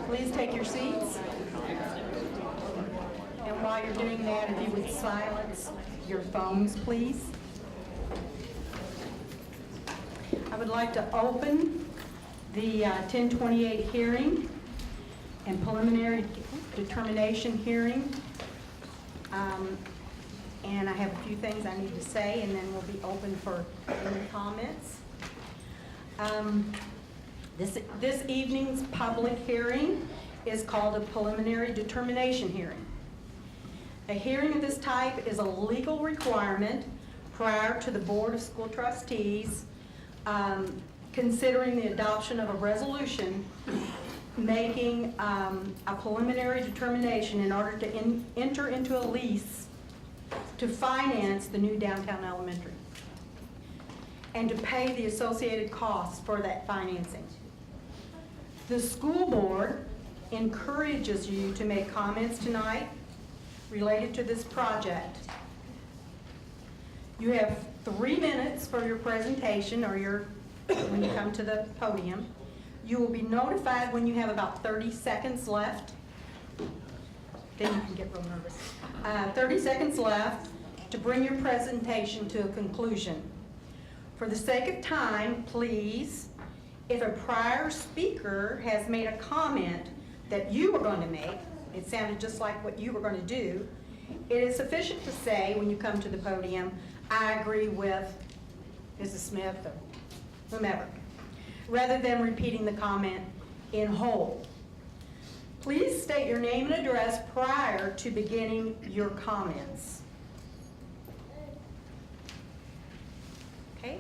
Please take your seats. And while you're doing that, if you would silence your phones, please. I would like to open the 1028 hearing and preliminary determination hearing. And I have a few things I need to say, and then we'll be open for any comments. This evening's public hearing is called a preliminary determination hearing. A hearing of this type is a legal requirement prior to the Board of School Trustees considering the adoption of a resolution making a preliminary determination in order to enter into a lease to finance the new downtown elementary and to pay the associated costs for that financing. The school board encourages you to make comments tonight related to this project. You have 3 minutes for your presentation or when you come to the podium. You will be notified when you have about 30 seconds left. Then you can get real nervous. 30 seconds left to bring your presentation to a conclusion. For the sake of time, please, if a prior speaker has made a comment that you were going to make, it sounded just like what you were going to do, it is sufficient to say when you come to the podium, I agree with Mrs. Smith or whomever, rather than repeating the comment in whole. Please state your name and address prior to beginning your comments. Okay,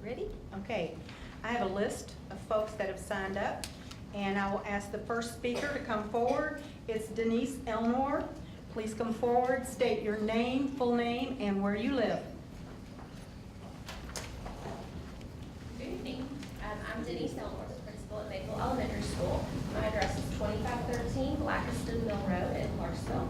ready? Okay, I have a list of folks that have signed up, and I will ask the first speaker to come forward. It's Denise Elnor. Please come forward, state your name, full name, and where you live. Good evening. I'm Denise Elnor, the principal at Maple Elementary School. My address is 2513 Blackiston Mill Road in Clarksville.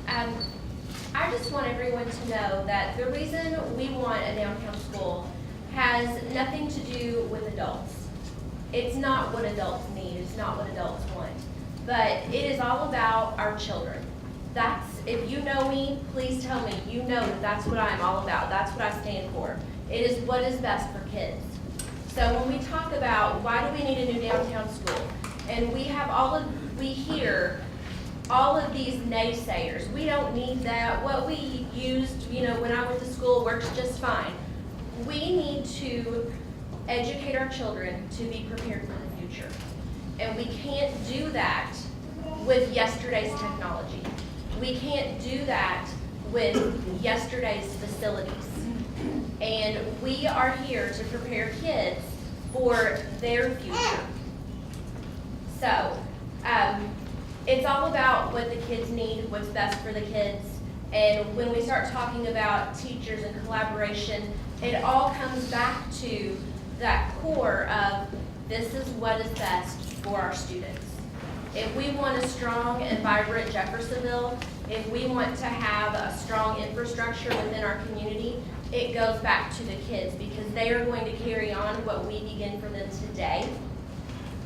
I just want everyone to know that the reason we want a downtown school has nothing to do with adults. It's not what adults need, it's not what adults want, but it is all about our children. If you know me, please tell me, you know that that's what I'm all about, that's what I stand for. It is what is best for kids. So when we talk about why do we need a new downtown school, and we hear all of these naysayers, we don't need that, what we used, when I went to school works just fine. We need to educate our children to be prepared for the future. And we can't do that with yesterday's technology. We can't do that with yesterday's facilities. And we are here to prepare kids for their future. So, it's all about what the kids need, what's best for the kids. And when we start talking about teachers and collaboration, it all comes back to that core of this is what is best for our students. If we want a strong and vibrant Jeffersonville, if we want to have a strong infrastructure within our community, it goes back to the kids because they are going to carry on what we begin for them today.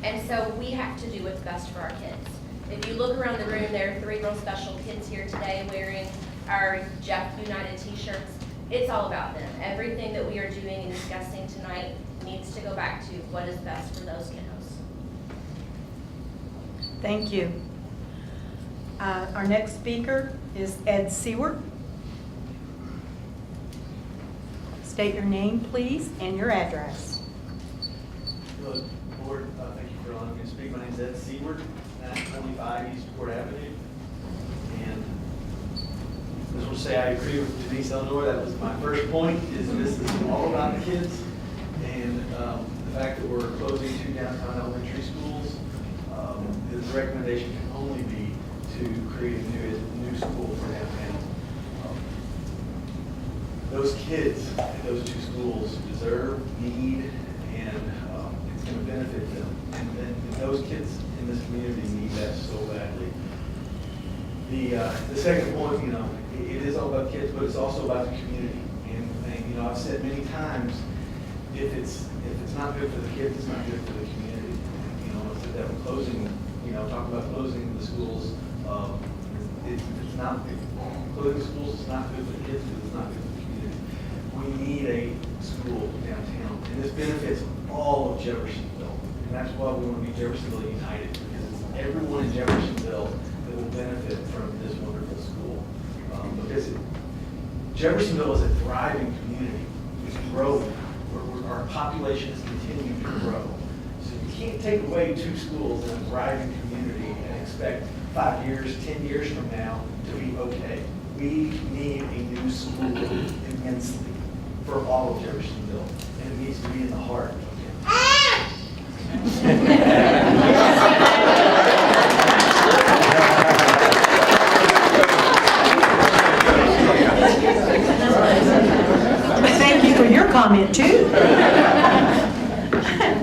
And so we have to do what's best for our kids. If you look around the room, there are 3 real special kids here today wearing our Jeff United t-shirts. It's all about them. Everything that we are doing and discussing tonight needs to go back to what is best for those kiddos. Thank you. Our next speaker is Ed Seward. State your name, please, and your address. Hello, board. Thank you for allowing me to speak. My name is Ed Seward, at 25 East Court Avenue. And I just want to say I agree with Denise Elnor. That was my first point, is this is all about the kids. And the fact that we're closing 2 downtown elementary schools, the recommendation can only be to create a new school for downtown. Those kids in those 2 schools deserve, need, and it's going to benefit them. And those kids in this community need that so badly. The second point, it is all about kids, but it's also about the community. And I've said many times, if it's not good for the kids, it's not good for the community. I said that we're closing talk about closing the schools. It's not, closing schools is not good for the kids, it's not good for the community. We need a school downtown, and this benefits all of Jeffersonville. And that's why we want to be Jeffersonville United, because it's everyone in Jeffersonville that will benefit from this wonderful school. Because Jeffersonville is a thriving community. It's growing. Our population is continuing to grow. So you can't take away 2 schools in a thriving community and expect 5 years, 10 years from now to be okay. We need a new school immensely for all of Jeffersonville, and it needs to be in the heart of Thank you for your comment, too.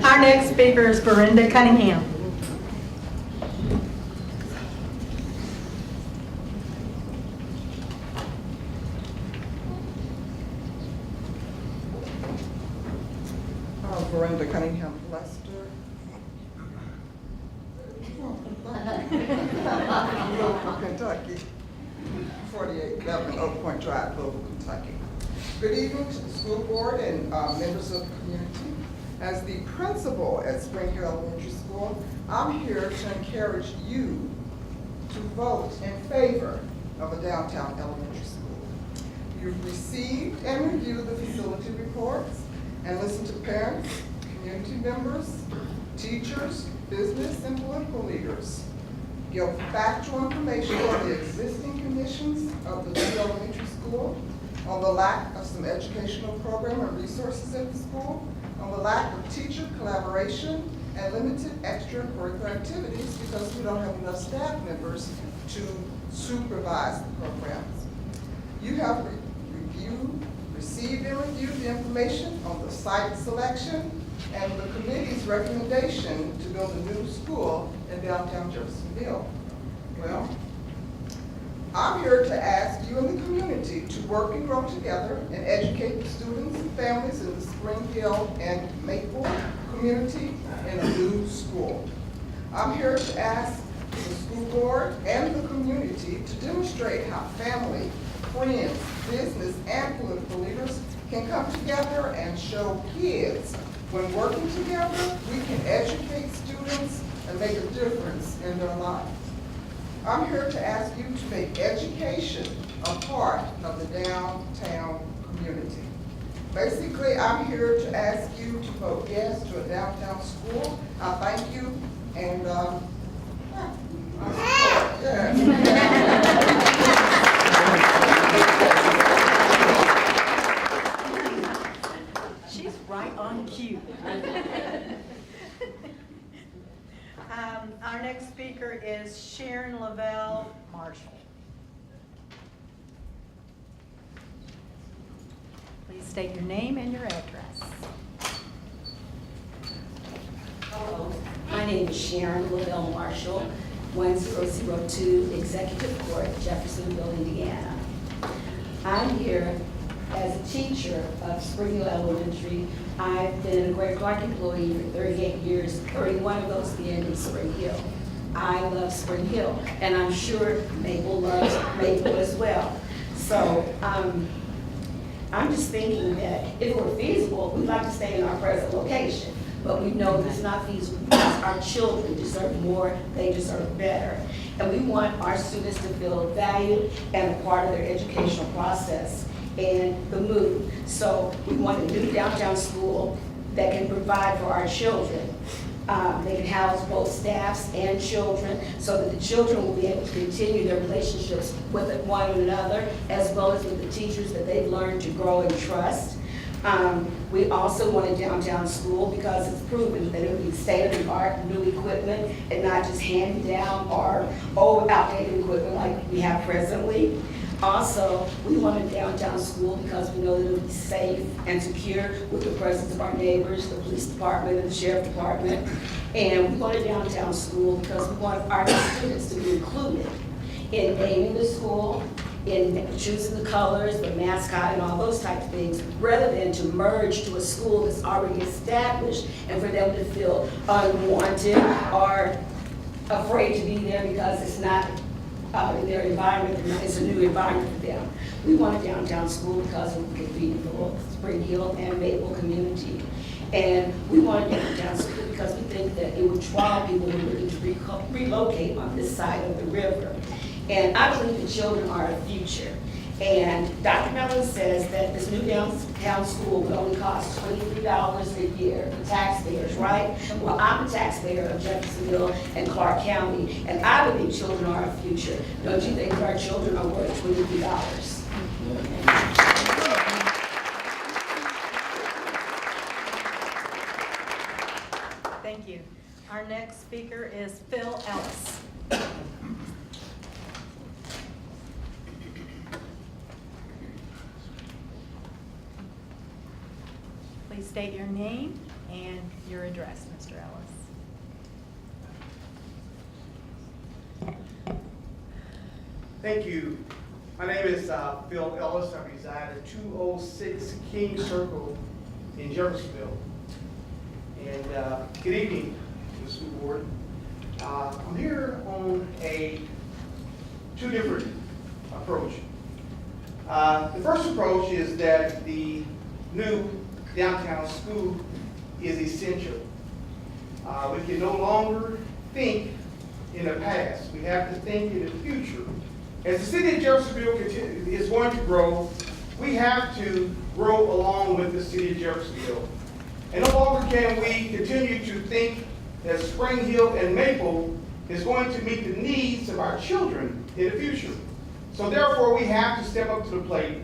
Our next speaker is Brenda Cunningham. Brenda Cunningham Lester. Kentucky, 4811 Oak Point Drive, Louisville, Kentucky. Good evening to the school board and members of the community. As the principal at Spring Hill Elementary School, I'm here to encourage you to vote in favor of a downtown elementary school. You've received and reviewed the facility reports and listened to parents, community members, teachers, business, and political leaders. Give factual information on the existing conditions of the new elementary school, on the lack of some educational program and resources at the school, on the lack of teacher collaboration, and limited extracurricular activities because we don't have enough staff members to supervise the programs. You have received and reviewed the information on the site selection and the committee's recommendation to build a new school in downtown Jeffersonville. Well, I'm here to ask you and the community to work and grow together and educate the students and families in the Spring Hill and Maple community in a new school. I'm here to ask the school board and the community to demonstrate how family, friends, business, and political leaders can come together and show kids when working together, we can educate students and make a difference in their lives. I'm here to ask you to make education a part of the downtown community. Basically, I'm here to ask you to vote yes to a downtown school. I thank you, and She's right on cue. Our next speaker is Sharon Lavelle Marshall. Please state your name and your address. Hello, my name is Sharon Lavelle Marshall, 1002 Executive Court, Jeffersonville, Indiana. I'm here as a teacher of Spring Hill Elementary. I've been a Great Clark employee for 38 years, 31 of those being in Spring Hill. I love Spring Hill, and I'm sure Maple loves Maple as well. So I'm just thinking that if it were feasible, we'd like to stay in our present location. But we know it's not feasible because our children deserve more, they deserve better. And we want our students to feel valued and a part of their educational process and the move. So we want a new downtown school that can provide for our children. They can house both staffs and children so that the children will be able to continue their relationships with one another as well as with the teachers that they've learned to grow and trust. We also want a downtown school because it's proven that it will be state-of-the-art new equipment and not just hand down or old outdated equipment like we have presently. Also, we want a downtown school because we know that it will be safe and secure with the presence of our neighbors, the police department, and the sheriff department. And we want a downtown school because we want our students to be included in naming the school, in choosing the colors, the mascot, and all those types of things, rather than to merge to a school that's already established and for them to feel unwanted or afraid to be there because it's not in their environment, it's a new environment for them. We want a downtown school because of the convenience for Spring Hill and Maple community. And we want a downtown school because we think that it would draw people who are looking to relocate on this side of the river. And I believe the children are our future. And Dr. Mellon says that this new downtown school will only cost $23 a year for taxpayers, right? Well, I'm a taxpayer of Jeffersonville and Clark County, and I believe children are our future. Don't you think our children are worth $23? Thank you. Our next speaker is Phil Ellis. Please state your name and your address, Mr. Ellis. Thank you. My name is Phil Ellis. I reside at 206 King Circle in Jeffersonville. And good evening to the school board. I'm here on two different approach. The first approach is that the new downtown school is essential. We can no longer think in the past. We have to think in the future. As the city of Jeffersonville is going to grow, we have to grow along with the city of Jeffersonville. And no longer can we continue to think that Spring Hill and Maple is going to meet the needs of our children in the future. So therefore, we have to step up to the plate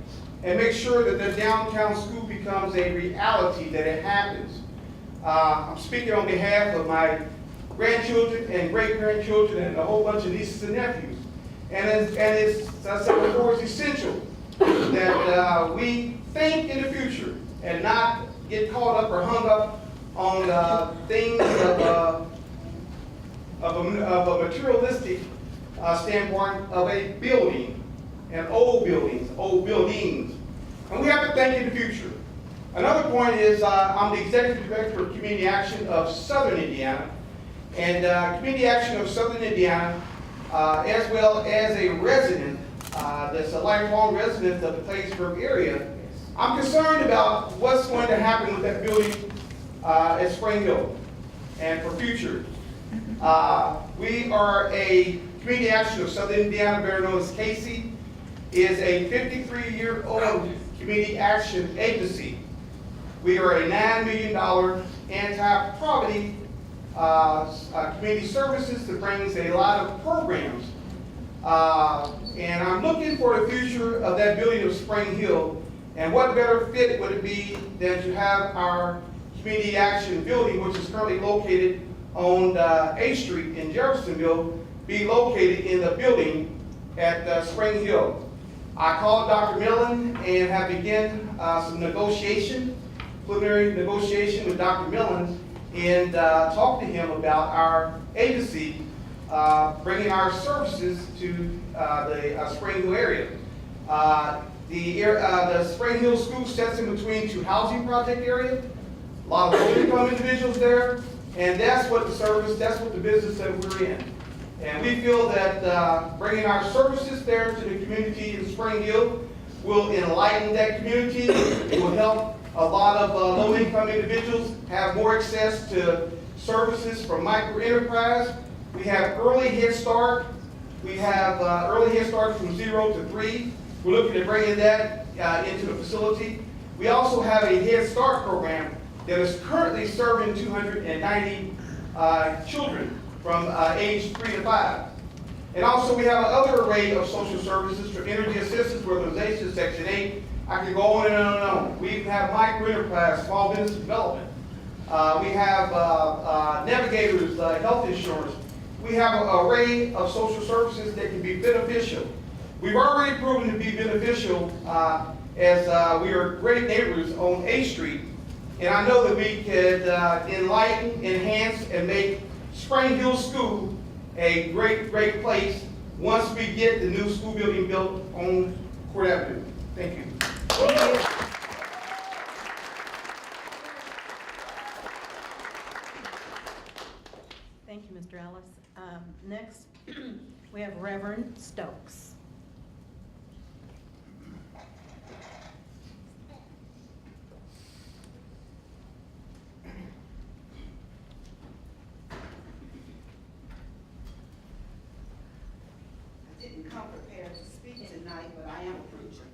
and make sure that the downtown school becomes a reality, that it happens. I'm speaking on behalf of my grandchildren and great-grandchildren and a whole bunch of nieces and nephews. And as I said before, it's essential that we think in the future and not get caught up or hung up on things of a materialistic standpoint of a building, and old buildings. And we have to think in the future. Another point is I'm the Executive Director of Community Action of Southern Indiana. And Community Action of Southern Indiana, as well as a resident that's a lifelong resident of the Plattsburgh area, I'm concerned about what's going to happen with that building at Spring Hill and for future. We are a Community Action of Southern Indiana, better known as Casey, is a 53-year-old community action agency. We are a $9 million anti-poverty community services that brings a lot of programs. And I'm looking for the future of that building of Spring Hill. And what better fit would it be than to have our community action building, which is currently located on 8th Street in Jeffersonville, be located in the building at Spring Hill. I called Dr. Millen and have begun some preliminary negotiation with Dr. Millen, and talked to him about our agency bringing our services to the Spring Hill area. The Spring Hill School sits in between two housing project areas, a lot of low-income individuals there, and that's what the business that we're in. And we feel that bringing our services there to the community in Spring Hill will enlighten that community. It will help a lot of low-income individuals have more access to services from micro-enterprise. We have early Head Start. We have early Head Start from 0 to 3. We're looking at bringing that into the facility. We also have a Head Start program that is currently serving 290 children from age 3 to 5. And also we have another array of social services from energy assistance, ruralization, Section 8. I could go on and on and on. We have micro-enterprise, small business development. We have navigators, health insurance. We have an array of social services that can be beneficial. We've already proven to be beneficial as we are great neighbors on 8th Street. And I know that we could enlighten, enhance, and make Spring Hill School a great, great place once we get the new school building built on Court Avenue. Thank you. Thank you, Mr. Ellis. Next, we have Reverend Stokes. I didn't come prepared to speak tonight, but I am a preacher.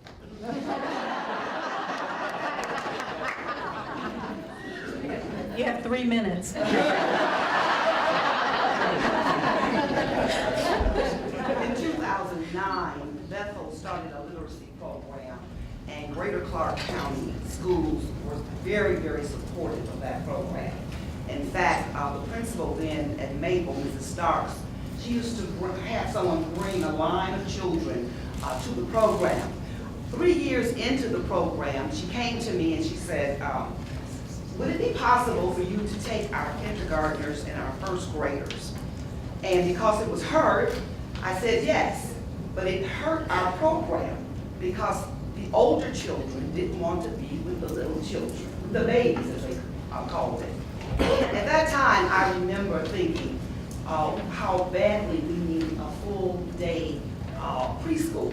You have 3 minutes. In 2009, Bethel started a literacy program, and Greater Clark County schools were very, very supportive of that program. In fact, the principal then at Maple, Mrs. Starks, she used to have someone bring a line of children to the program. 3 years into the program, she came to me and she said, would it be possible for you to take our kindergartners and our first graders? And because it was her, I said yes, but it hurt our program because the older children didn't want to be with the little children, the babies as they called it. At that time, I remember thinking how badly we need a full day preschool.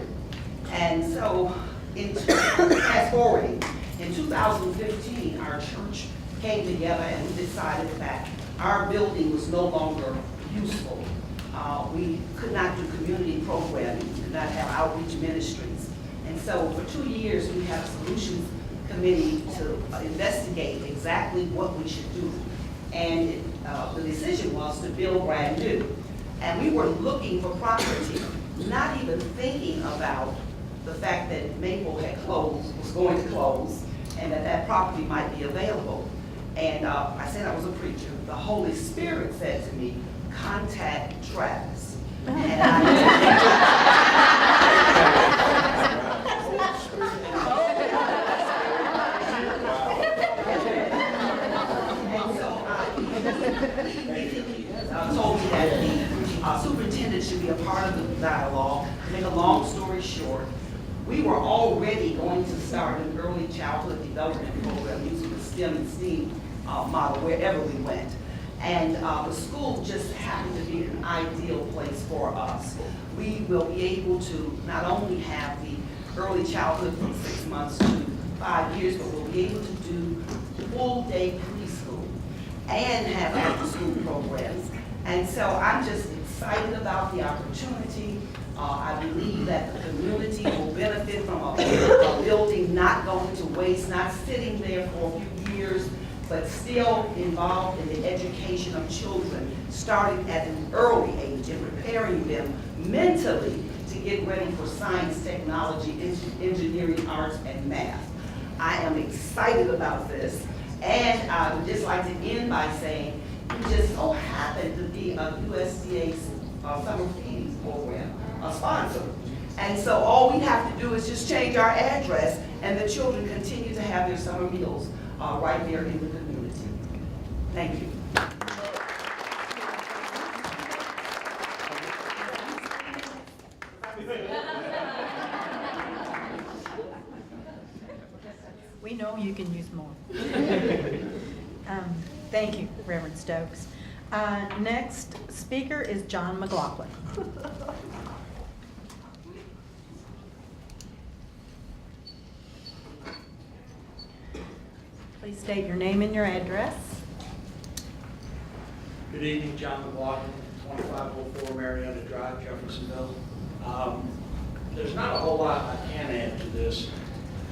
And so, fast forwarding, in 2015, our church came together and we decided that our building was no longer useful. We could not do community programming, we could not have outreach ministries. And so for 2 years, we had a solutions committee to investigate exactly what we should do. And the decision was to build brand new. And we were looking for property, not even thinking about the fact that Maple had closed, was going to close, and that property might be available. And I said I was a preacher. The Holy Spirit said to me, contact Travis. And told me that the superintendent should be a part of the dialogue. To make a long story short, we were already going to start an early childhood development program using the STEM and STEAM model wherever we went. And the school just happened to be an ideal place for us. We will be able to not only have the early childhood from 6 months to 5 years, but we'll be able to do full day preschool and have after school programs. And so I'm just excited about the opportunity. I believe that the community will benefit from a building not going to waste, not sitting there for a few years, but still involved in the education of children, starting at an early age and preparing them mentally to get ready for science, technology, engineering, arts, and math. I am excited about this, and I would just like to end by saying, we just so happen to be a USDA summer feeding program sponsor. And so all we have to do is just change our address, and the children continue to have their summer meals right there in the community. Thank you. We know you can use more. Thank you, Reverend Stokes. Next speaker is John McLaughlin. Please state your name and your address. Good evening, John McLaughlin, 2504 Marietta Drive, Jeffersonville. There's not a whole lot I can add to this.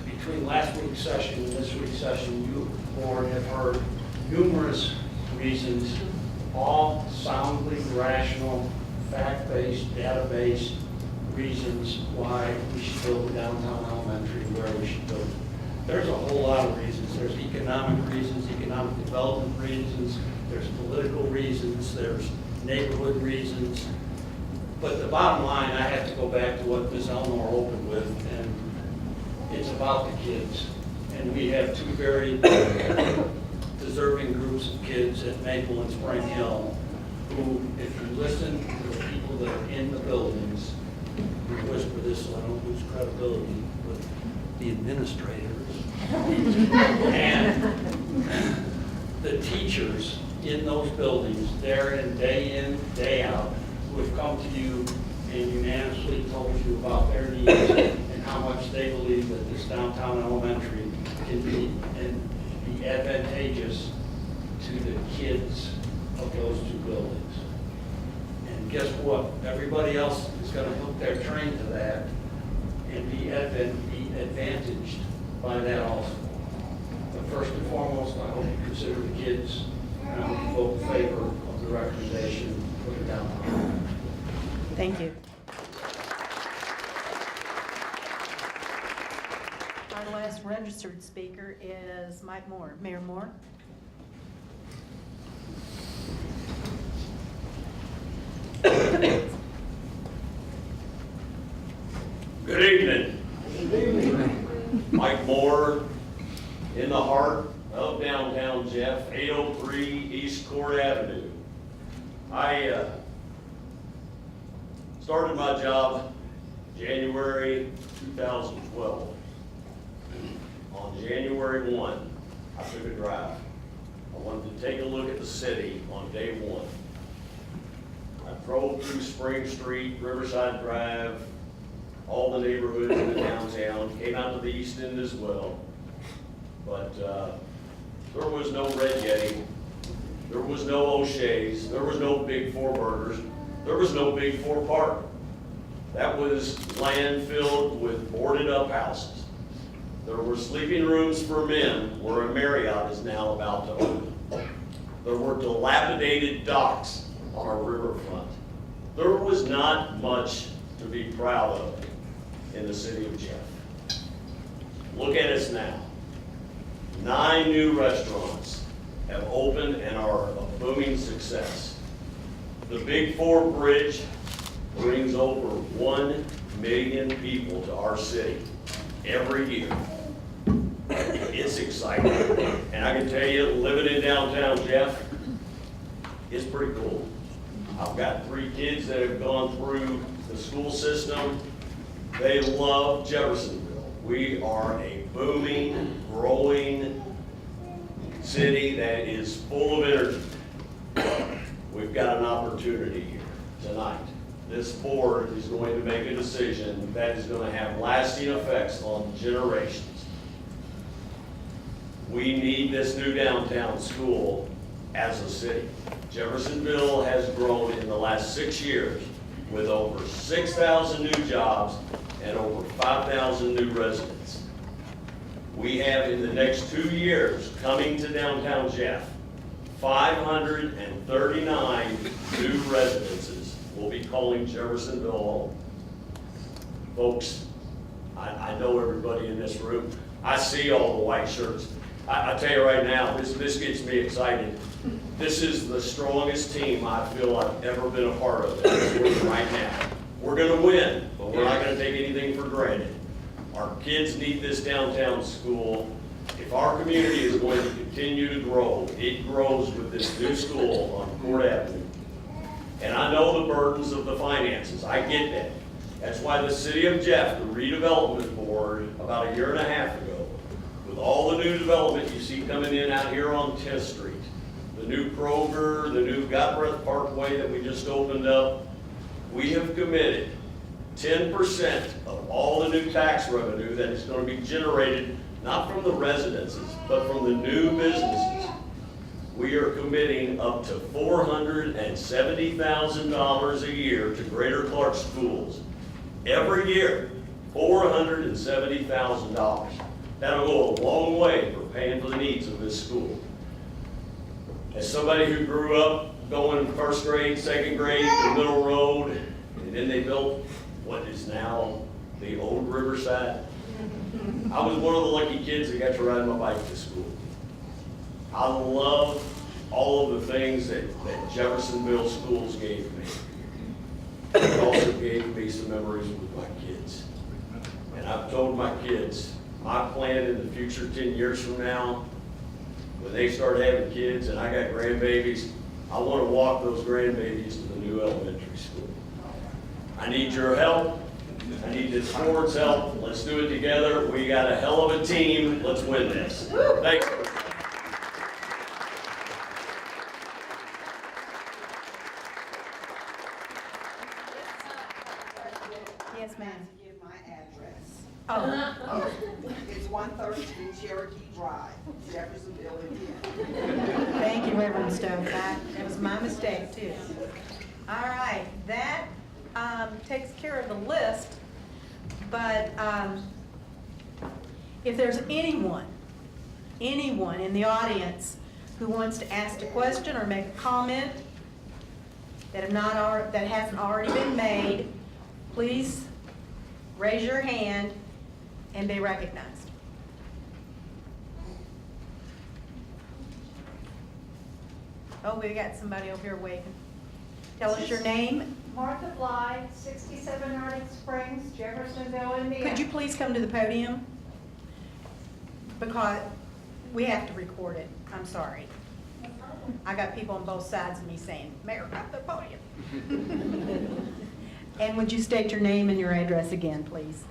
Between last week's session and this week's session, you, board, have heard numerous reasons, all soundly rational, fact-based, data-based reasons why we should build a downtown elementary, where we should build it. There's a whole lot of reasons. There's economic reasons, economic development reasons, there's political reasons, there's neighborhood reasons. But the bottom line, I have to go back to what Ms. Elmore opened with, and it's about the kids. And we have two very deserving groups of kids at Maple and Spring Hill who, if you listen to the people that are in the buildings, we whisper this so I don't lose credibility with the administrators and the teachers in those buildings, there and day in, day out, who have come to you and unanimously told you about their needs and how much they believe that this downtown elementary can be and be advantageous to the kids of those two buildings. And guess what? Everybody else is gonna hook their train to that and be advantaged by that also. But first and foremost, I hope you consider the kids, and I hope you vote in favor of the recommendation for the downtown. Thank you. Our last registered speaker is Mike Moore. Mayor Moore? Good evening. Mike Moore, in the heart of downtown Jeff, 803 East Court Avenue. I started my job January 2012. On January 1, I took a drive. I wanted to take a look at the city on day one. I drove through Spring Street, Riverside Drive, all the neighborhoods in the downtown, came out to the East End as well. But there was no Red Yeti, there was no O'Shea's, there was no Big Four Burgers, there was no Big Four Park. That was land filled with boarded up houses. There were sleeping rooms for men where a Marriott is now about to open. There were dilapidated docks on our riverfront. There was not much to be proud of in the city of Jeff. Look at us now. 9 new restaurants have opened and are a booming success. The Big Four Bridge brings over 1 million people to our city every year. It's exciting. And I can tell you, living in downtown Jeff is pretty cool. I've got 3 kids that have gone through the school system. They love Jeffersonville. We are a booming, growing city that is full of energy. We've got an opportunity here tonight. This board is going to make a decision that is going to have lasting effects on generations. We need this new downtown school as a city. Jeffersonville has grown in the last 6 years with over 6,000 new jobs and over 5,000 new residents. We have in the next 2 years coming to downtown Jeff, 539 new residences will be calling Jeffersonville home. Folks, I know everybody in this room. I see all the white shirts. I tell you right now, this gets me excited. This is the strongest team I feel I've ever been a part of right now. We're gonna win, but we're not gonna take anything for granted. Our kids need this downtown school. If our community is going to continue to grow, it grows with this new school on Court Avenue. And I know the burdens of the finances, I get that. That's why the City of Jeff, the redevelopment board, about 1.5 years ago, with all the new development you see coming in out here on 10th Street, the new Kroger, the new Godbreath Parkway that we just opened up, we have committed 10% of all the new tax revenue that is going to be generated, not from the residences, but from the new businesses. We are committing up to $470,000 a year to Greater Clark schools. Every year, $470,000. That'll go a long way for paying for the needs of this school. As somebody who grew up going first grade, second grade, to Middle Road, and then they built what is now the old Riverside. I was one of the lucky kids that got to ride my bike to school. I love all of the things that Jeffersonville schools gave me. It also gave me some memories with my kids. And I've told my kids, my plan in the future, 10 years from now, when they start having kids and I got grandbabies, I want to walk those grandbabies to the new elementary school. I need your help. I need this board's help. Let's do it together. We got a hell of a team. Let's win this. Thanks. Yes, ma'am. I have to give my address. Oh, It's 133 Cherokee Drive, Jeffersonville, Indiana. thank you, Reverend Stokes. That was my mistake, too. All right, that takes care of the list, but if there's anyone in the audience who wants to ask a question or make a comment that hasn't already been made, please raise your hand and be recognized. Oh, we got somebody over here waving. Tell us your name. Martha Bly, 67 Arctic Springs, Jeffersonville, Indiana. Could you please come to the podium? Because we have to record it. I'm sorry. I got people on both sides of me saying, Mayor, come to the podium. And would you state your name and your address again, please?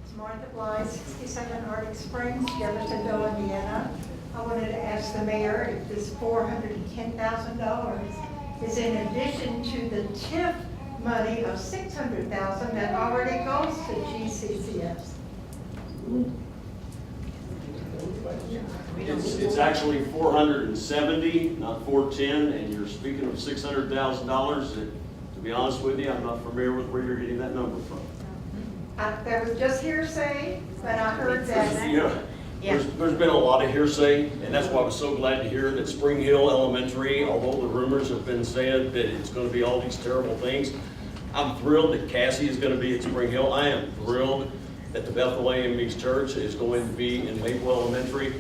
It's Martha Bly, 67 Arctic Springs, Jeffersonville, Indiana. I wanted to ask the mayor if this $410,000 is in addition to the TIF money of $600,000 that already goes to GCCS. It's actually 470, not 410, and you're speaking of $600,000. To be honest with you, I'm not familiar with where you're getting that number from. There was just hearsay, but I heard that. Yeah, there's been a lot of hearsay, and that's why I was so glad to hear that Spring Hill Elementary, although the rumors have been said that it's going to be all these terrible things, I'm thrilled that Cassie is going to be at Spring Hill. I am thrilled that the Bethel AME's church is going to be in Maple Elementary.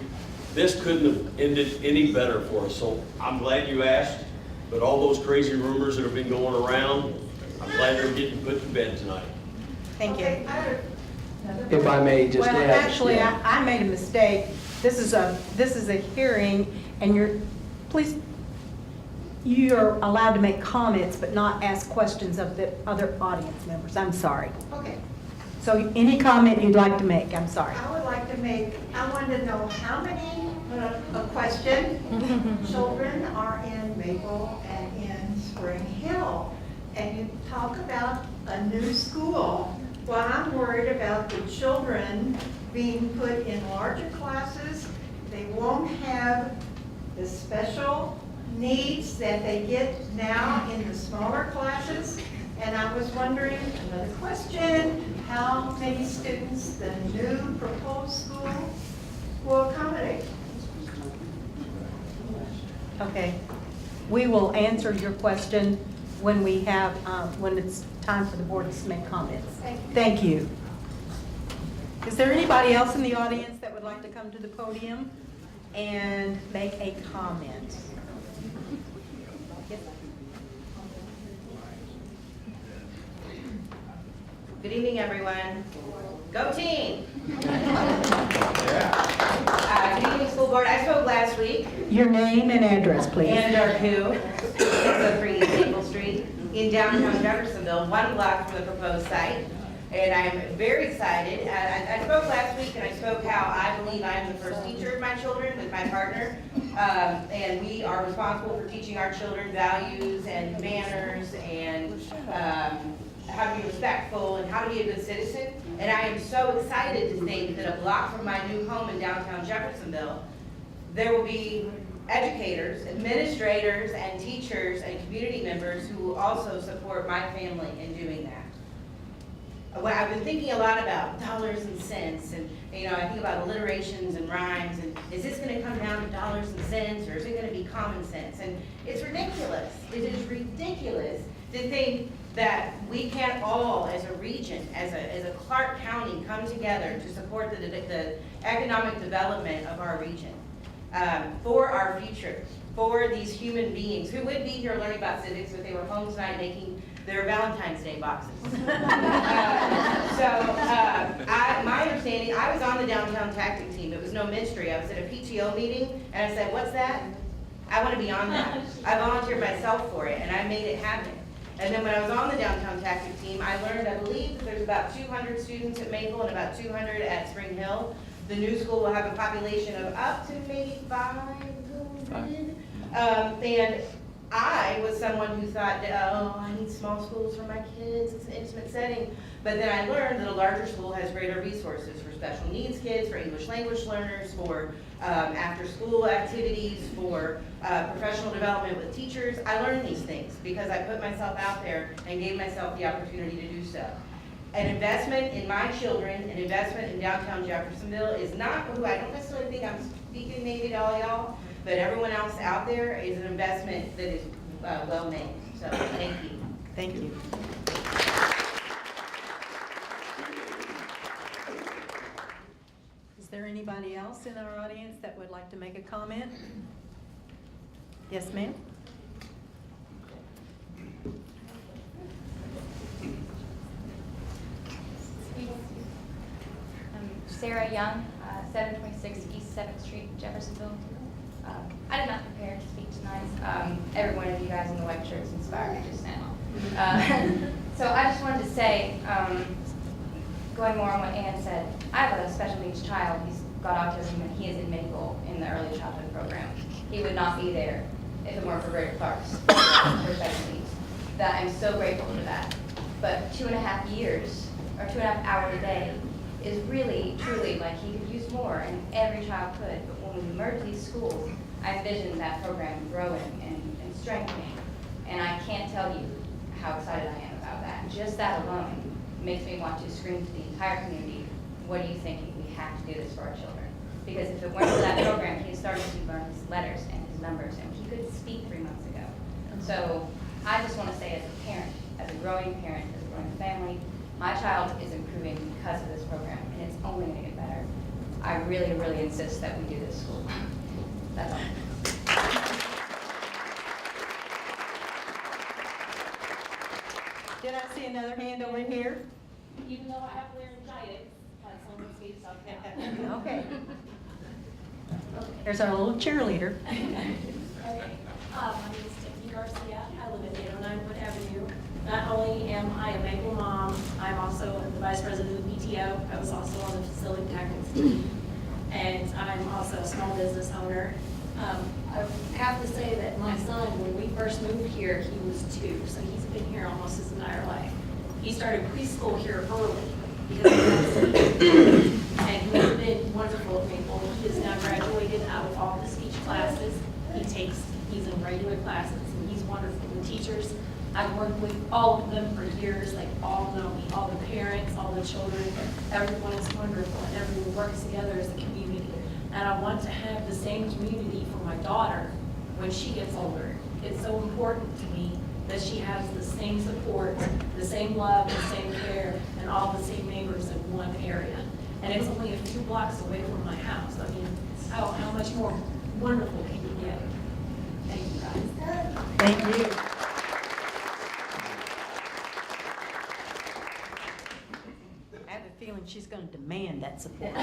This couldn't have ended any better for us, so I'm glad you asked, but all those crazy rumors that have been going around, I'm glad they're getting put to bed tonight. Thank you. Okay, I have another If I may just Well, add. actually, yeah. I made a mistake. This is a hearing, and you're allowed to make comments, but not ask questions of the other audience members. I'm sorry. Okay. So any comment you'd like to make, I'm sorry. I would like to I want to know how many, a question, children are in Maple and in Spring Hill. And you talk about a new school. Well, I'm worried about the children being put in larger classes. They won't have the special needs that they get now in the smaller classes. And I was wondering, another question, how many students the new proposed school will accommodate? Okay. We will answer your question when we have, when it's time for the board to make comments. Thank you. Thank you. Is there anybody else in the audience that would like to come to the podium and make a comment? Yes. Good evening, everyone. Go team! Good evening, school board. I spoke last week. Your name and address, please. Anna Darku, 603 Maple Street in downtown Jeffersonville, 1 block from the proposed site. And I'm very excited. I spoke last week and I spoke how I believe I'm the first teacher of my children with my partner. And we are responsible for teaching our children values and manners and how to be respectful and how to be a good citizen. And I am so excited to think that a block from my new home in downtown Jeffersonville, there will be educators, administrators, and teachers and community members who will also support my family in doing that. Well, I've been thinking a lot about dollars and cents, and I think about alliterations and rhymes, and is this going to come down to dollars and cents, or is it going to be common sense? And it's ridiculous. It is ridiculous to think that we can't all, as a region, as a Clark County, come together to support the economic development of our region, for our future, for these human beings who would be here learning about civics, but they were home tonight making their Valentine's Day boxes. My understanding, I was on the downtown tactic team. It was no mystery. I was at a PTO meeting, and I said, what's that? I want to be on that. I volunteered myself for it, and I made it happen. And then when I was on the downtown tactic team, I learned, I believe, that there's about 200 students at Maple and about 200 at Spring Hill. The new school will have a population of up to maybe 500. And I was someone who thought, oh, I need small schools for my kids, it's an intimate setting. But then I learned that a larger school has greater resources for special needs kids, for English language learners, for after-school activities, for professional development with teachers. I learned these things because I put myself out there and gave myself the opportunity to do so. An investment in my children, an investment in downtown Jeffersonville is not who I don't necessarily think I'm speaking maybe to all y'all, but everyone else out there is an investment that is well made. So thank you. Thank you. Is there anybody else in our audience that would like to make a comment? Yes, ma'am? Sarah Young, 726 East 7th Street, Jeffersonville. I did not prepare to speak tonight. Every one of you guys in the white shirts inspired me just now. So I just wanted to say, going more on what Ann said, I have a special needs child. He's got autism and he is in Maple in the early childhood program. He would not be there if it weren't for Greater Clark's for special needs. That I'm so grateful for that. But 2.5 years, or 2.5 hours a day, is really, truly, like, he could use more, and every child could. But when we merge these schools, I envision that program growing and strengthening. And I can't tell you how excited I am about that. Just that alone makes me want to scream to the entire community, what are you thinking? We have to do this for our children. Because if it weren't for that program, he started to learn his letters and his numbers, and he could speak 3 months ago. So I just want to say, as a parent, as a growing parent, as a growing family, my child is improving because of this program, and it's only going to get better. I really, really insist that we do this school. That's all. Did I see another hand over here? Even though I have laryngitis, someone must be something. Okay. There's our little cheerleader. Okay. My name is Tiffany Garcia. I live at 809 Wood Avenue. Not only am I a Maple mom, I'm also the vice president of PTO. I was also on the facility tactics team. And I'm also a small business owner. I have to say that my son, when we first moved here, he was 2, so he's been here almost his entire life. He started preschool here early because he was and he's been wonderful at Maple. He is now graduated out of all the speech classes. He's in regular classes, and he's wonderful. The teachers, I've worked with all of them for years. They all know me, all the parents, all the children. Everyone is wonderful, and everyone works together as a community. And I want to have the same community for my daughter when she gets older. It's so important to me that she has the same support, the same love, the same care, and all the same neighbors in one area. And it's only a few blocks away from my house. I mean, how much more wonderful can you get? Thank you, guys. Thank you. I have a feeling she's going to demand that support.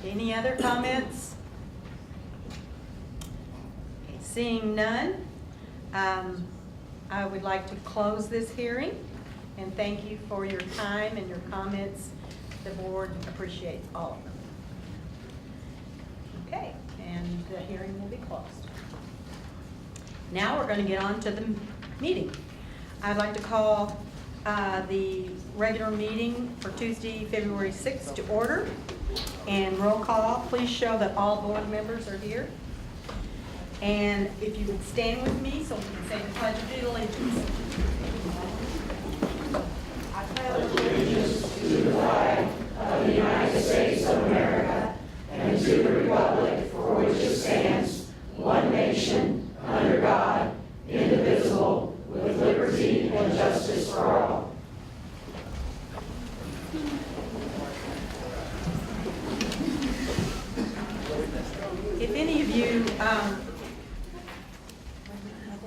Any other comments? Okay, seeing none, I would like to close this hearing and thank you for your time and your comments. The board appreciates all of them. Okay, and the hearing will be closed. Now we're going to get on to the meeting. I'd like to call the regular meeting for Tuesday, February 6th to order. And roll call, please show that all board members are here. And if you would stand with me so we can say the Pledge of Allegiance. I pledge allegiance to the flag of the United States of America and to the republic for which it stands, one nation, under God, indivisible, with liberty and justice for all. If any of you, the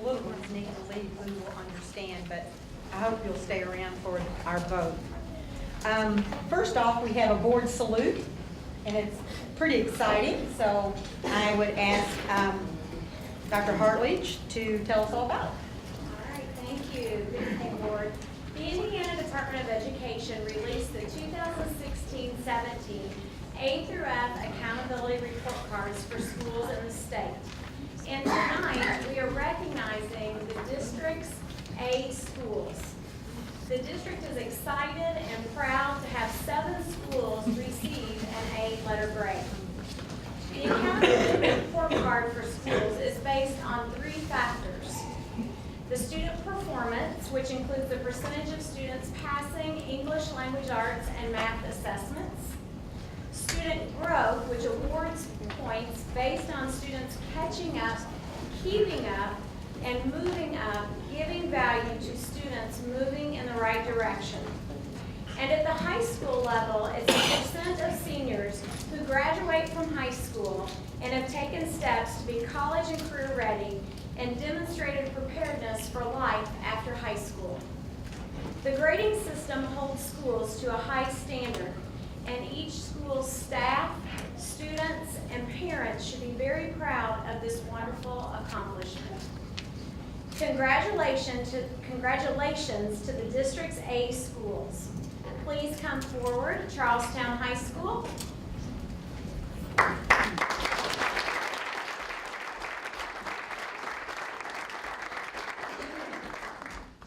little ones need to leave, we will understand, but I hope you'll stay around for our vote. First off, we have a board salute, and it's pretty exciting, so I would ask Dr. Hartledge to tell us all about it. All right, thank you. Good evening, board. The Indiana Department of Education released the 2016-17 A through F accountability report cards for schools in the state. And tonight, we are recognizing the district's A schools. The district is excited and proud to have 7 schools receive an A letter grade. The accountability report card for schools is based on 3 factors. The student performance, which includes the percentage of students passing English language arts and math assessments. Student growth, which awards points based on students catching up, keeping up, and moving up, giving value to students moving in the right direction. And at the high school level, it's the percent of seniors who graduate from high school and have taken steps to be college and career ready and demonstrated preparedness for life after high school. The grading system holds schools to a high standard, and each school's staff, students, and parents should be very proud of this wonderful accomplishment. Congratulations to the district's A schools. Please come forward, Charlestown High School.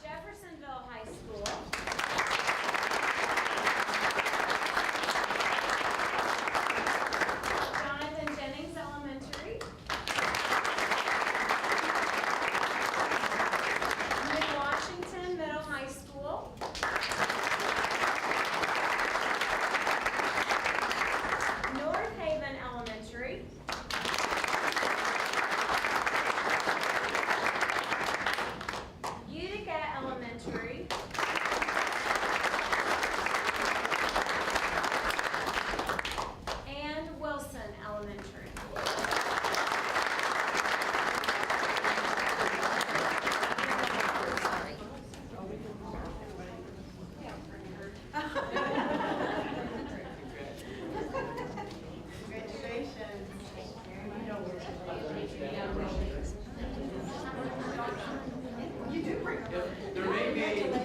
Jeffersonville High School. Jonathan Jennings Elementary. Mid-Washington Middle High School. North Haven Elementary. Utica Elementary. And Wilson Elementary.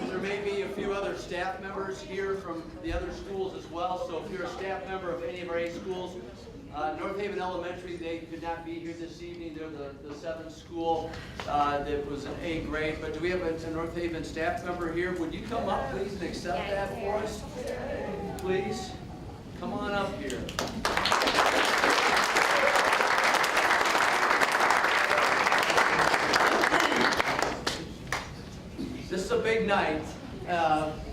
There may be a few other staff members here from the other schools as well, so if you're a staff member of any of our 8 schools, North Haven Elementary, they could not be here this evening. They're the 7th school that was an A grade, but do we have a North Haven staff member here? Would you come up, please, and accept that for us? Please, come on up here. This is a big night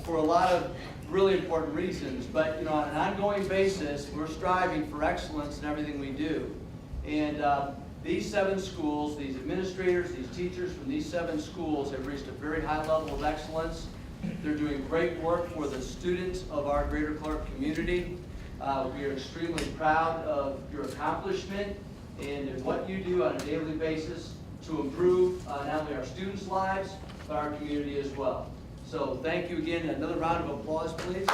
for a lot of really important reasons, but you know, on an ongoing basis, we're striving for excellence in everything we do. And these 7 schools, these administrators, these teachers from these 7 schools have reached a very high level of excellence. They're doing great work for the students of our Greater Clark community. We are extremely proud of your accomplishment and what you do on a daily basis to improve not only our students' lives, but our community as well. So thank you again. Another round of applause, please.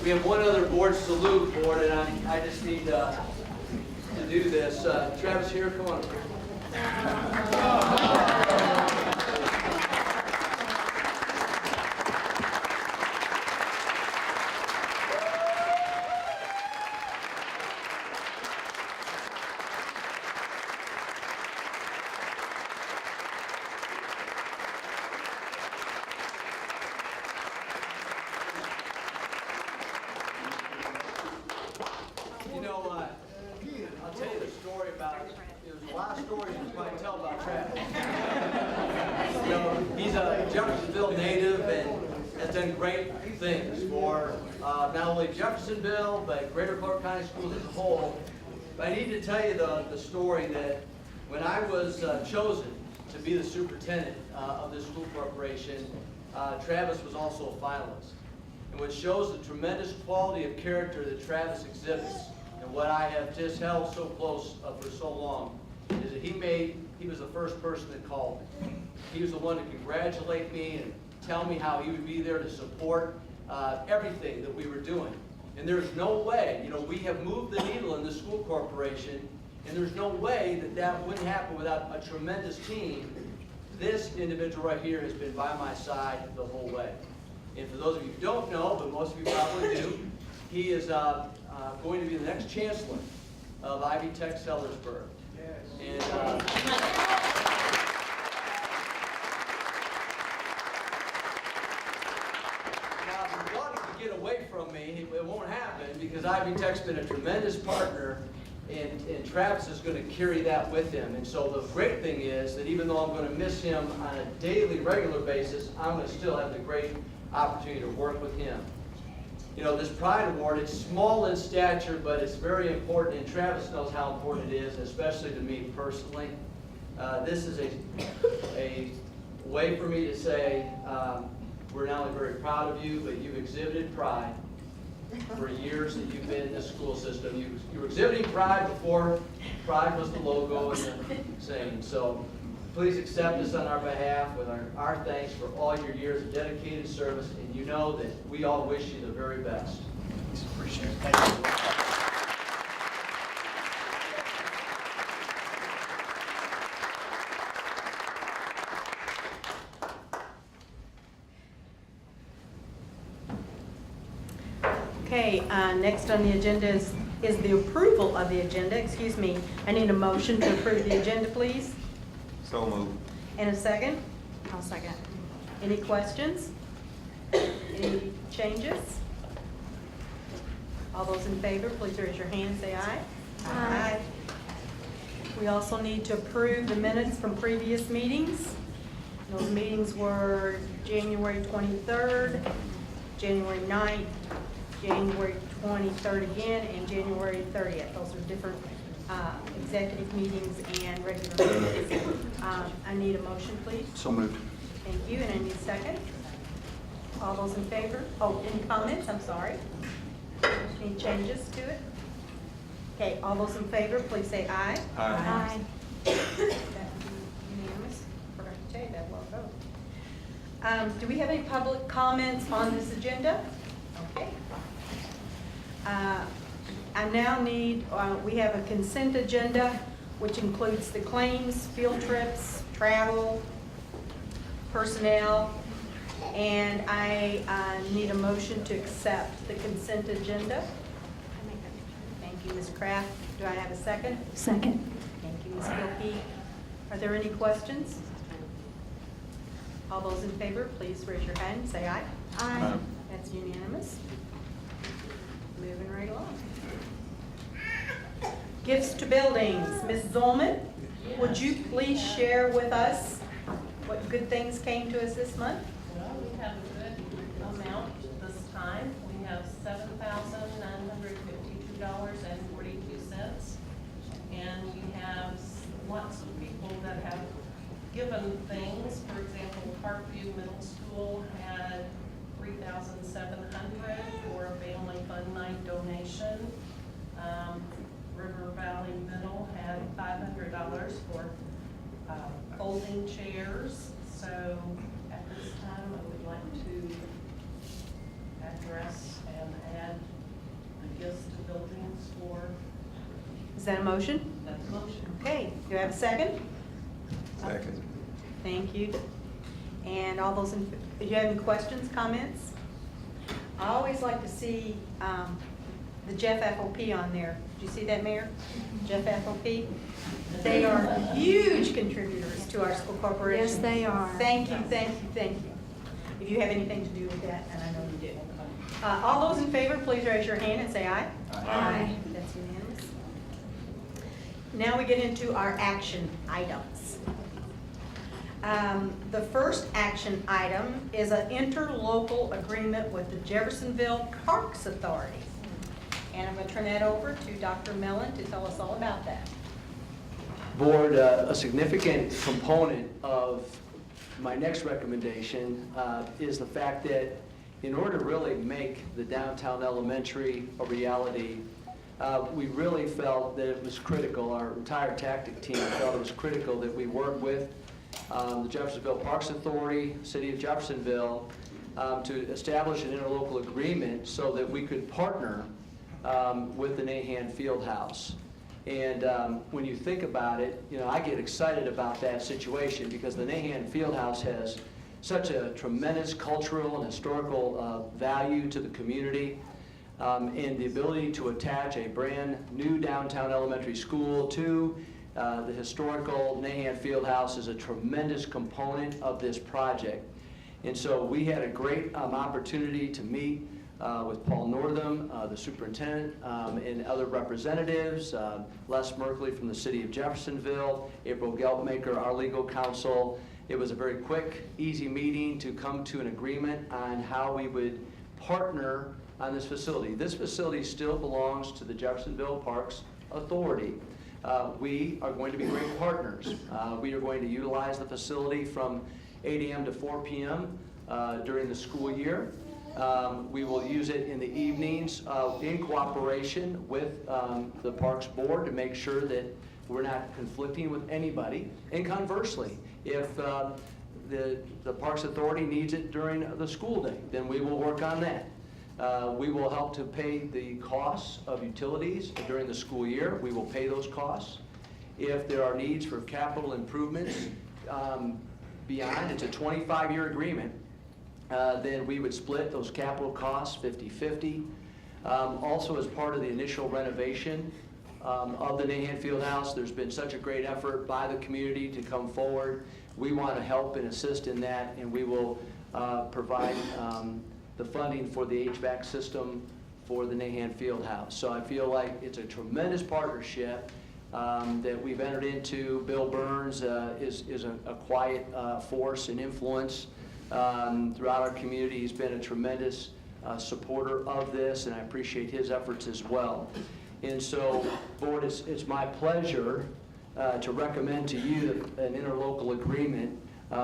We have one other board salute, board, and I just need to do this. Travis, here, come on. You know, I'll tell you the story about, there's a lot of stories you can probably tell about Travis. You know, he's a Jeffersonville native and has done great things for not only Jeffersonville, but Greater Clark County Schools as a whole. But I need to tell you the story that when I was chosen to be the superintendent of this school corporation, Travis was also a finalist. And what shows the tremendous quality of character that Travis exhibits and what I have just held so close for so long is that he was the first person that called me. He was the one to congratulate me and tell me how he would be there to support everything that we were doing. And there's no way, we have moved the needle in the school corporation, and there's no way that that wouldn't happen without a tremendous team. This individual right here has been by my side the whole way. And for those of you who don't know, but most of you probably do, he is going to be the next chancellor of Ivy Tech Sellersburg. Yes. And, get away from me, it won't happen, because Ivy Tech's been a tremendous partner, and Travis is going to carry that with him. And so the great thing is that even though I'm going to miss him on a daily, regular basis, I'm going to still have the great opportunity to work with him. This Pride Award, it's small in stature, but it's very important, and Travis knows how important it is, especially to me personally. This is a way for me to say, we're not only very proud of you, but you've exhibited pride for years that you've been in the school system. You were exhibiting pride before pride was the logo and the saying. So please accept this on our behalf with our thanks for all your years of dedicated service, and you know that we all wish you the very best. Appreciate it. Thank you. Okay, next on the agenda is the approval of the agenda. Excuse me. I need a motion to approve the agenda, please. So moved. And a second? I'll second. Any questions? Any changes? All those in favor, please raise your hand and say aye. Aye. We also need to approve the minutes from previous meetings. Those meetings were January 23rd, January 9th, January 23rd again, and January 30th. Those are different executive meetings and regular meetings. I need a motion, please. So moved. Thank you, and I need a second. All those in favor? Oh, any comments? I'm sorry. Any changes to it? Okay, all those in favor, please say aye. Aye. That would be unanimous. Forgot to tell you that well vote. Do we have any public comments on this agenda? Okay. I now need, we have a consent agenda, which includes the claims, field trips, travel, personnel, and I need a motion to accept the consent agenda. Thank you, Ms. Kraft. Do I have a second? Second. Thank you, Ms. Gilkey. Are there any questions? All those in favor, please raise your hand and say aye. Aye. That's unanimous. Moving right along. Gifts to buildings. Ms. Zolman, would you please share with us what good things came to us this month? Well, we have a good amount this time. We have $7,952.42. And we have lots of people that have given things. For example, Parkview Middle School had $3,700 for a family fun night donation. River Valley Middle had $500 for folding chairs. So at this time, I would like to address and add the gifts to buildings for. Is that a motion? That's a motion. Okay, do I have a second? Second. Thank you. And all those, do you have any questions, comments? I always like to see the Jeff FOP on there. Did you see that, Mayor? Jeff FOP? They are huge contributors to our school corporation. Yes, they are. Thank you, thank you, thank you. If you have anything to do with that, and I know you do. All those in favor, please raise your hand and say aye. Aye. That's unanimous. Now we get into our action items. The first action item is an interlocal agreement with the Jeffersonville Parks Authority. And I'm going to turn that over to Dr. Mellon to tell us all about that. Board, a significant component of my next recommendation is the fact that in order to really make the downtown elementary a reality, we really felt that it was critical, our entire tactic team felt it was critical that we work with the Jeffersonville Parks Authority, City of Jeffersonville, to establish an interlocal agreement so that we could partner with the Nahan Fieldhouse. And when you think about it, I get excited about that situation because the Nahan Fieldhouse has such a tremendous cultural and historical value to the community. And the ability to attach a brand new downtown elementary school to the historical Nahan Fieldhouse is a tremendous component of this project. And so we had a great opportunity to meet with Paul Northam, the superintendent, and other representatives, Les Merkley from the city of Jeffersonville, April Geltmaker, our legal counsel. It was a very quick, easy meeting to come to an agreement on how we would partner on this facility. This facility still belongs to the Jeffersonville Parks Authority. We are going to be great partners. We are going to utilize the facility from 8 a.m. to 4 p.m. During the school year. We will use it in the evenings in cooperation with the Parks Board to make sure that we're not conflicting with anybody. And conversely, if the Parks Authority needs it during the school day, then we will work on that. We will help to pay the costs of utilities during the school year. We will pay those costs. If there are needs for capital improvements beyond, it's a 25-year agreement, then we would split those capital costs 50-50. Also, as part of the initial renovation of the Nahan Fieldhouse, there's been such a great effort by the community to come forward. We want to help and assist in that, and we will provide the funding for the HVAC system for the Nahan Fieldhouse. So I feel like it's a tremendous partnership that we've entered into. Bill Burns is a quiet force and influence throughout our community. He's been a tremendous supporter of this, and I appreciate his efforts as well. And so, Board, it's my pleasure to recommend to you an interlocal agreement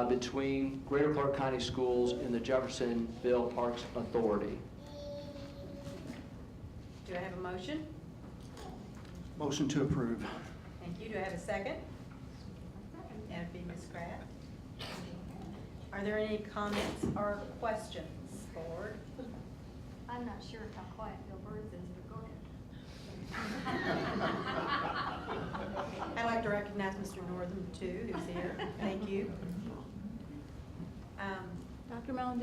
between Greater Clark County Schools and the Jeffersonville Parks Authority. Do I have a motion? Motion to approve. Thank you. Do I have a second? That'd be Ms. Kraft. Are there any comments or questions, Board? I'm not sure how quiet Bill Burns is, but go ahead. I'd like to recognize Mr. Northam, too, who's here. Thank you. Dr. Mellon,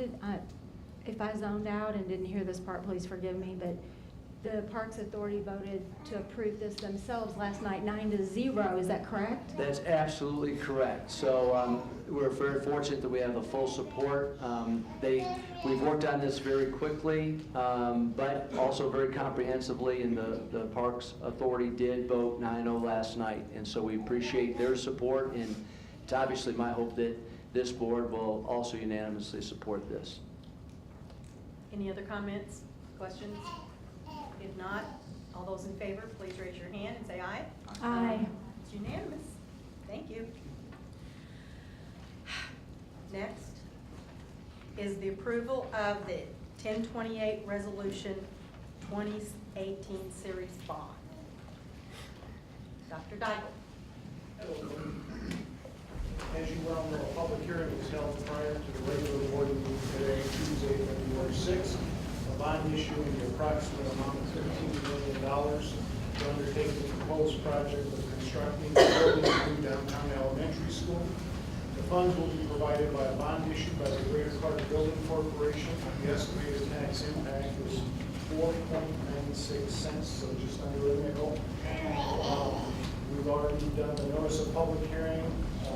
if I zoned out and didn't hear this part, please forgive me, but the Parks Authority voted to approve this themselves last night, 9-0, is that correct? That's absolutely correct. So we're very fortunate that we have the full support. We've worked on this very quickly, but also very comprehensively, and the Parks Authority did vote 9-0 last night. And so we appreciate their support, and it's obviously my hope that this board will also unanimously support this. Any other comments, questions? If not, all those in favor, please raise your hand and say aye. Aye. It's unanimous. Thank you. Next is the approval of the 1028 Resolution 2018 Series Bond. Dr. Daigle. As you well know, a public hearing was held prior to the regular board meeting today, Tuesday, February 6th. A bond issue in the approximate amount of $15 million to undertake the proposed project of constructing the building new downtown elementary school. The funds will be provided by a bond issued by the Greater Clark Building Corporation. The estimated tax impact is 4.96 cents, so just under a nickel. We've already done the notice of public hearing,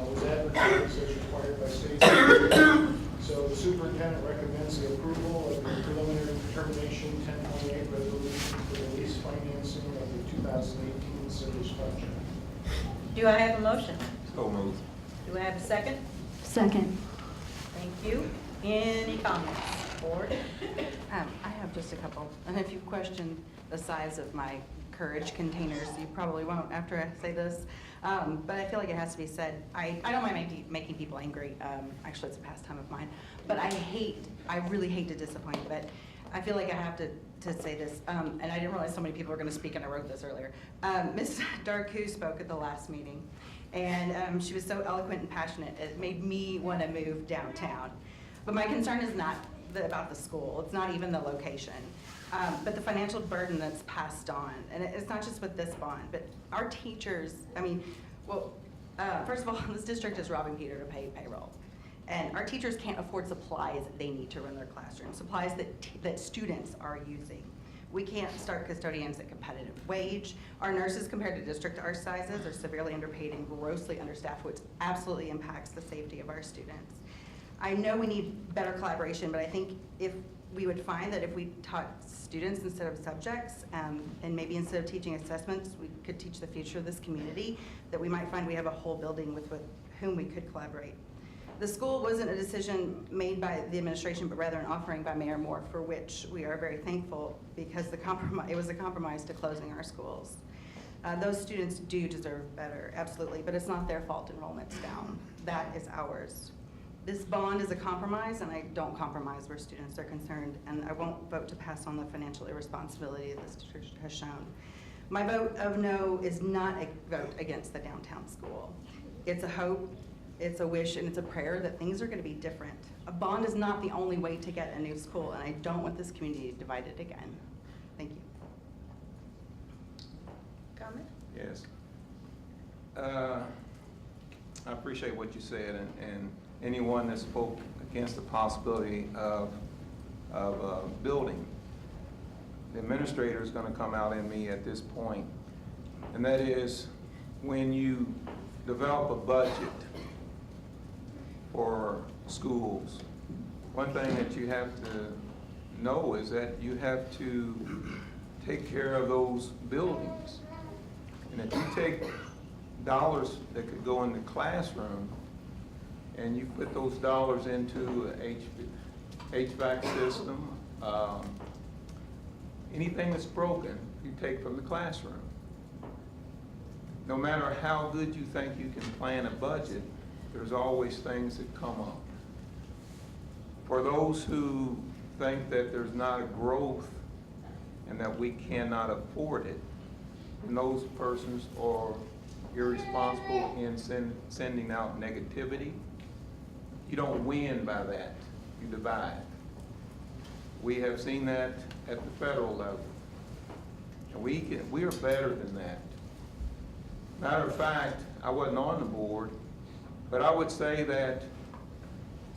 was advertised as required by state statute. So the superintendent recommends the approval of the preliminary determination 1028 resolution for the lease financing of the 2018 series project. Do I have a motion? So moved. Do I have a second? Second. Thank you. Any comments, Board? I have just a couple. And if you question the size of my Courage containers, you probably won't after I say this. But I feel like it has to be said. I don't mind making people angry. Actually, it's a pastime of mine. But I really hate to disappoint, but I feel like I have to say this. And I didn't realize so many people were going to speak, and I wrote this earlier. Ms. Darku spoke at the last meeting, and she was so eloquent and passionate. It made me want to move downtown. But my concern is not about the school. It's not even the location. But the financial burden that's passed on, and it's not just with this bond, but our teachers, first of all, this district is robbing Peter to pay payroll. And our teachers can't afford supplies they need to run their classroom, supplies that students are using. We can't start custodians at competitive wage. Our nurses, compared to district our sizes, are severely underpaid and grossly understaffed, which absolutely impacts the safety of our students. I know we need better collaboration, but I think if we would find that if we taught students instead of subjects, and maybe instead of teaching assessments, we could teach the future of this community, that we might find we have a whole building with whom we could collaborate. The school wasn't a decision made by the administration, but rather an offering by Mayor Moore, for which we are very thankful, because it was a compromise to closing our schools. Those students do deserve better, absolutely, but it's not their fault enrollment's down. That is ours. This bond is a compromise, and I don't compromise where students are concerned, and I won't vote to pass on the financial irresponsibility this district has shown. My vote of no is not a vote against the downtown school. It's a hope, it's a wish, and it's a prayer that things are going to be different. A bond is not the only way to get a new school, and I don't want this community divided again. Thank you. Comment? Yes. I appreciate what you said, and anyone that spoke against the possibility of building. The administrator is going to come out in me at this point, and that is when you develop a budget for schools, one thing that you have to know is that you have to take care of those buildings. And if you take dollars that could go in the classroom and you put those dollars into an HVAC system, anything that's broken, you take from the classroom. No matter how good you think you can plan a budget, there's always things that come up. For those who think that there's not a growth and that we cannot afford it, and those persons are irresponsible in sending out negativity, you don't win by that, you divide. We have seen that at the federal level, and we are better than that. Matter of fact, I wasn't on the board, but I would say that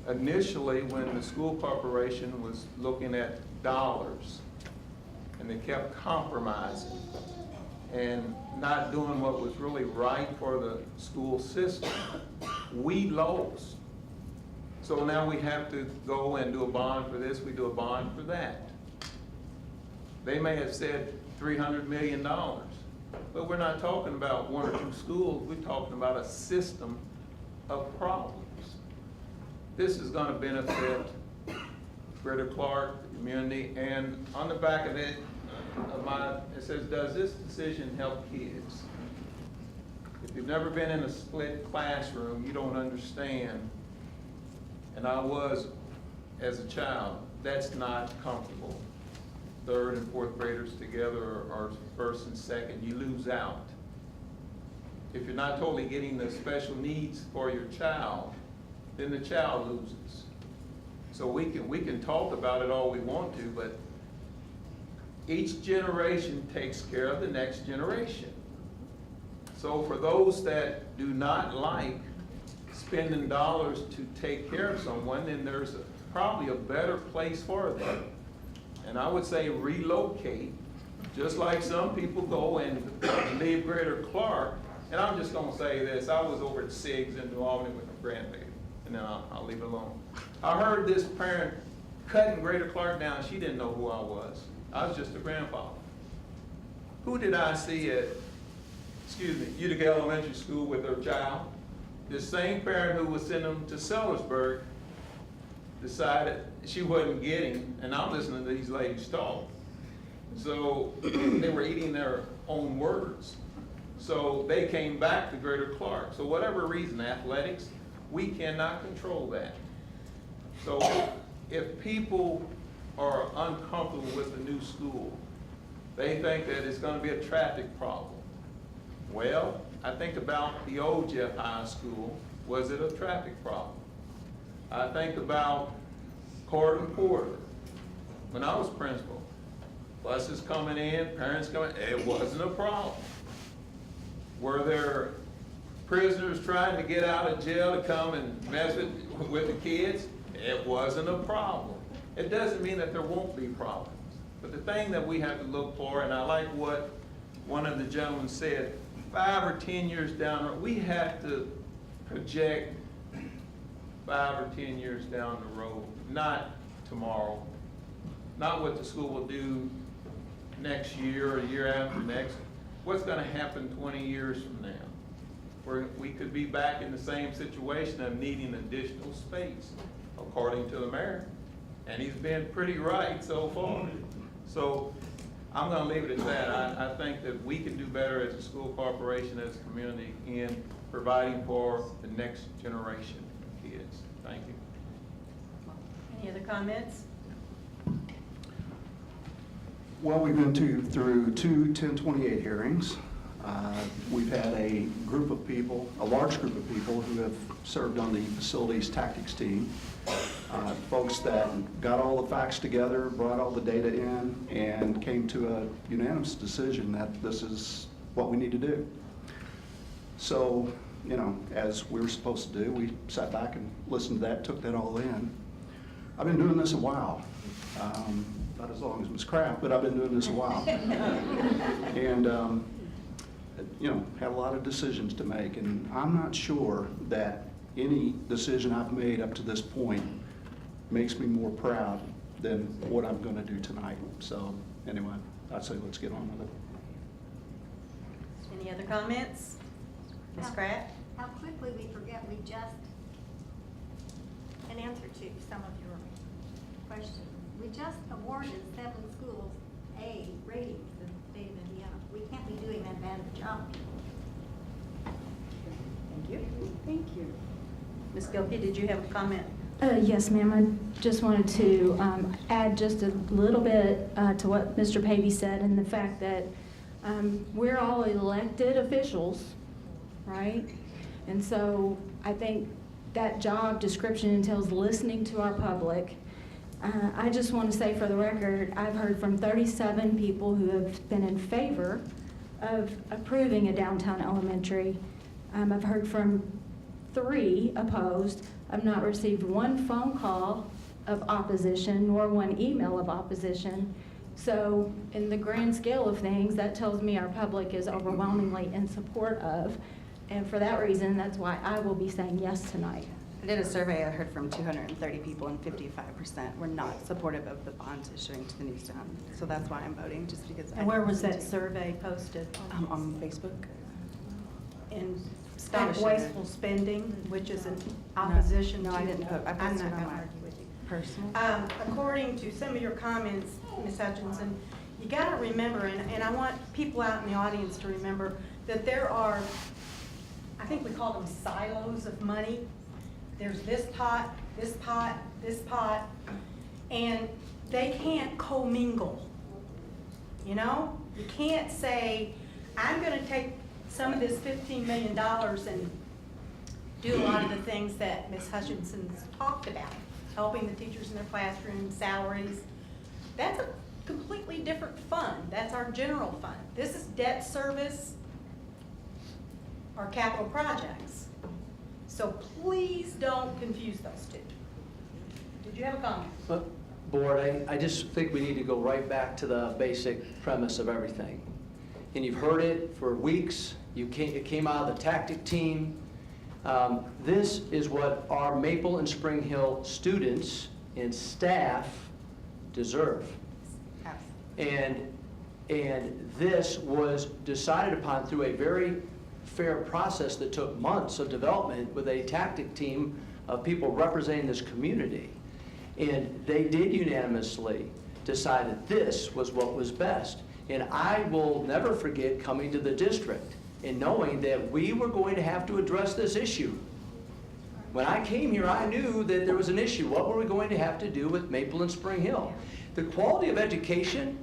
initially when the school corporation was looking at dollars and they kept compromising and not doing what was really right for the school system, we lost. So now we have to go and do a bond for this, we do a bond for that. They may have said $300 million, but we're not talking about one or two schools, we're talking about a system of problems. This is going to benefit Greater Clark, the community, and on the back of it, it says, does this decision help kids? If you've never been in a split classroom, you don't understand, and I was as a child, that's not comfortable. Third and fourth graders together, or first and second, you lose out. If you're not totally getting the special needs for your child, then the child loses. So we can talk about it all we want to, but each generation takes care of the next generation. So for those that do not like spending dollars to take care of someone, then there's probably a better place for them. And I would say relocate, just like some people go and leave Greater Clark. And I'm just going to say this, I was over at SIGS in New Albany with my grandbaby, and then I'll leave it alone. I heard this parent cutting Greater Clark down. She didn't know who I was. I was just a grandfather. Who did I see at, Utica Elementary School with her child? This same parent who was sending them to Sellersburg decided she wasn't getting, and I'm listening to these ladies talk. So they were eating their own words. So they came back to Greater Clark. So whatever reason, athletics, we cannot control that. So if people are uncomfortable with the new school, they think that it's going to be a traffic problem. Well, I think about the old Jeff High School. Was it a traffic problem? I think about Port and Porter. When I was principal, buses coming in, parents coming, it wasn't a problem. Were there prisoners trying to get out of jail to come and mess with the kids? It wasn't a problem. It doesn't mean that there won't be problems. But the thing that we have to look for, and I like what one of the gentlemen said, 5 or 10 years down the road, we have to project 5 or 10 years down the road, not tomorrow, not what the school will do next year or year after next. What's going to happen 20 years from now? Where we could be back in the same situation of needing additional space, according to the mayor. And he's been pretty right so far. So I'm going to leave it at that. I think that we can do better as a school corporation, as a community, in providing for the next generation of kids. Thank you. Any other comments? Well, we've been through two 1028 hearings. We've had a group of people, a large group of people who have served on the facilities tactics team. Folks that got all the facts together, brought all the data in, and came to a unanimous decision that this is what we need to do. So, you know, as we were supposed to do, we sat back and listened to that, took that all in. I've been doing this a while. Not as long as Ms. Kraft, but I've been doing this a while. And, you know, have a lot of decisions to make, and I'm not sure that any decision I've made up to this point makes me more proud than what I'm going to do tonight. So, anyway, I'd say let's get on with it. Any other comments? Ms. Kraft? How quickly we forget we just, in answer to some of your questions, we just awarded 7 schools A ratings in the state of Indiana. We can't be doing that bad of a job. Thank you. Thank you. Ms. Gilkey, did you have a comment? Yes, ma'am. I just wanted to add just a little bit to what Mr. Pavey said, and the fact that we're all elected officials, right? And so I think that job description entails listening to our public. I just want to say for the record, I've heard from 37 people who have been in favor of approving a downtown elementary. I've heard from 3 opposed. I've not received 1 phone call of opposition nor 1 email of opposition. So in the grand scale of things, that tells me our public is overwhelmingly in support of, and for that reason, that's why I will be saying yes tonight. I did a survey, I heard from 230 people, and 55% were not supportive of the bonds issuing to the new town. So that's why I'm voting, just because. And where was that survey posted? On Facebook. In stop wasteful spending, which is an opposition to. No, I didn't put, I I'm posted not on going to my argue with you. personal. According to some of your comments, Ms. Hutchinson, you got to remember, and I want people out in the audience to remember, that there are, I think we call them silos of money. There's this pot, this pot, this pot, and they can't commingle. You know? You can't say, I'm going to take some of this $15 million and do a lot of the things that Ms. Hutchinson's talked about, helping the teachers in their classrooms, salaries. That's a completely different fund. That's our general fund. This is debt service or capital projects. So please don't confuse those two. Did you have a comment? Board, I just think we need to go right back to the basic premise of everything. And you've heard it for weeks. It came out of the tactic team. This is what our Maple and Spring Hill students and staff deserve. And this was decided upon through a very fair process that took months of development with a tactic team of people representing this community. And they did unanimously decide that this was what was best. And I will never forget coming to the district and knowing that we were going to have to address this issue. When I came here, I knew that there was an issue. What were we going to have to do with Maple and Spring Hill? The quality of education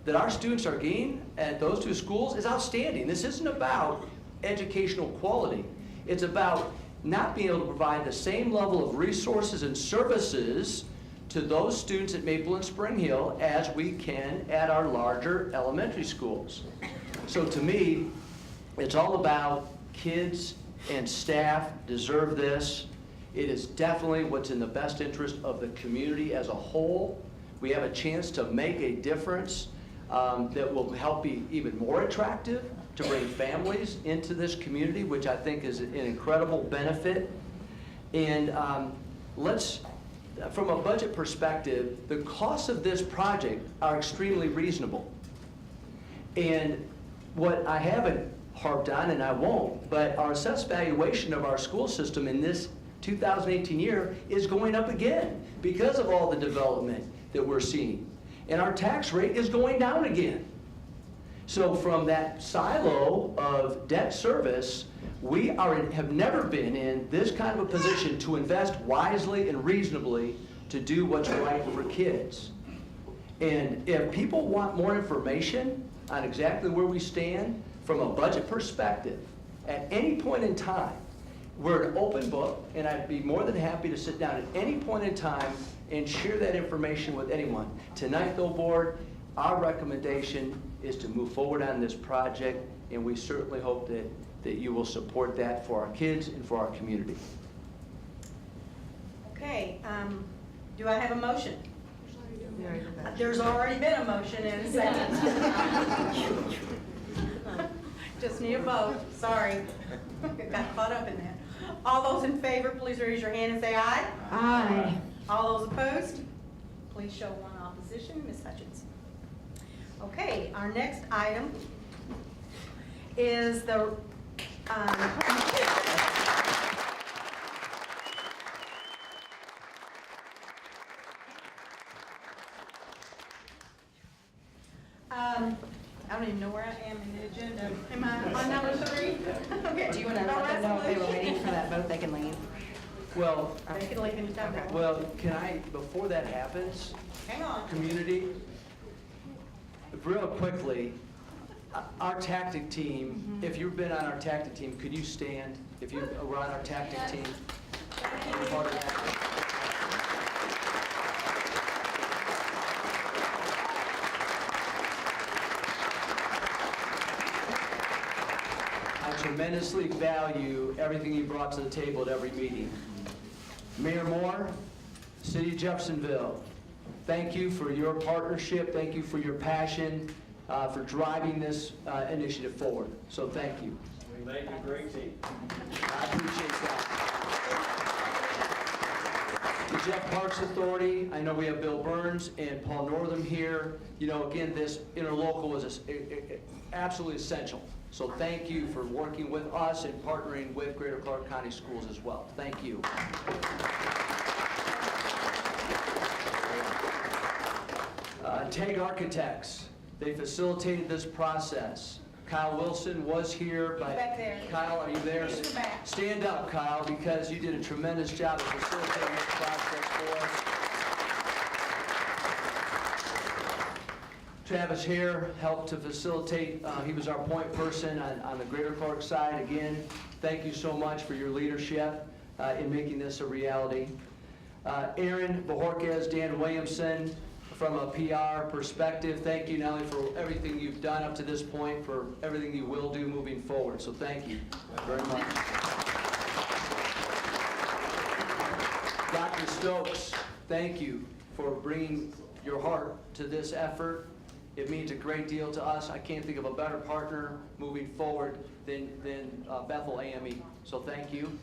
that our students are getting at those 2 schools is outstanding. This isn't about educational quality. It's about not being able to provide the same level of resources and services to those students at Maple and Spring Hill as we can at our larger elementary schools. So to me, it's all about kids and staff deserve this. It is definitely what's in the best interest of the community as a whole. We have a chance to make a difference that will help be even more attractive to bring families into this community, which I think is an incredible benefit. And from a budget perspective, the costs of this project are extremely reasonable. And what I haven't harped on, and I won't, but our assessed valuation of our school system in this 2018 year is going up again because of all the development that we're seeing. And our tax rate is going down again. So from that silo of debt service, we have never been in this kind of a position to invest wisely and reasonably to do what's right for kids. And if people want more information on exactly where we stand from a budget perspective, at any point in time, we're an open book, and I'd be more than happy to sit down at any point in time and share that information with anyone. Tonight, though, Board, our recommendation is to move forward on this project, and we certainly hope that you will support that for our kids and for our community. Okay, do I have a motion? There's already been a motion and a second. Just need a vote, sorry. Got caught up in that. All those in favor, please raise your hand and say aye. Aye. All those opposed, please show one opposition. Ms. Hutchins. Okay, our next item is the I don't even know where I am in the agenda. Am I on number 3? Okay. Do you want to let them know if they were waiting for that vote, they can leave? Well, They can leave anytime they want. well, can I, before that happens, Hang on. community, real quickly, our tactic team, if you've been on our tactic team, could you stand? If you were on our tactic team? You're part of that. I tremendously value everything you brought to the table at every meeting. Mayor Moore, City of Jeffersonville, thank you for your partnership. Thank you for your passion for driving this initiative forward. So thank you. We make a great team. I appreciate that. The Jeff Parks Authority, I know we have Bill Burns and Paul Northam here. You know, again, this interlocal is absolutely essential. So thank you for working with us and partnering with Greater Clark County Schools as well. Thank you. TAG Architects, they facilitated this process. Kyle Wilson was here, but Back there. Kyle, are you there? He's in the back. Stand up, Kyle, because you did a tremendous job of facilitating this process for us. Travis Hare helped to facilitate. He was our point person on the Greater Clark side. Again, thank you so much for your leadership in making this a reality. Aaron Bajorquez, Dan Williamson, from a PR perspective, thank you not only for everything you've done up to this point, for everything you will do moving forward. So thank you very much. Dr. Stokes, thank you for bringing your heart to this effort. It means a great deal to us. I can't think of a better partner moving forward than Bethel AME. So thank you.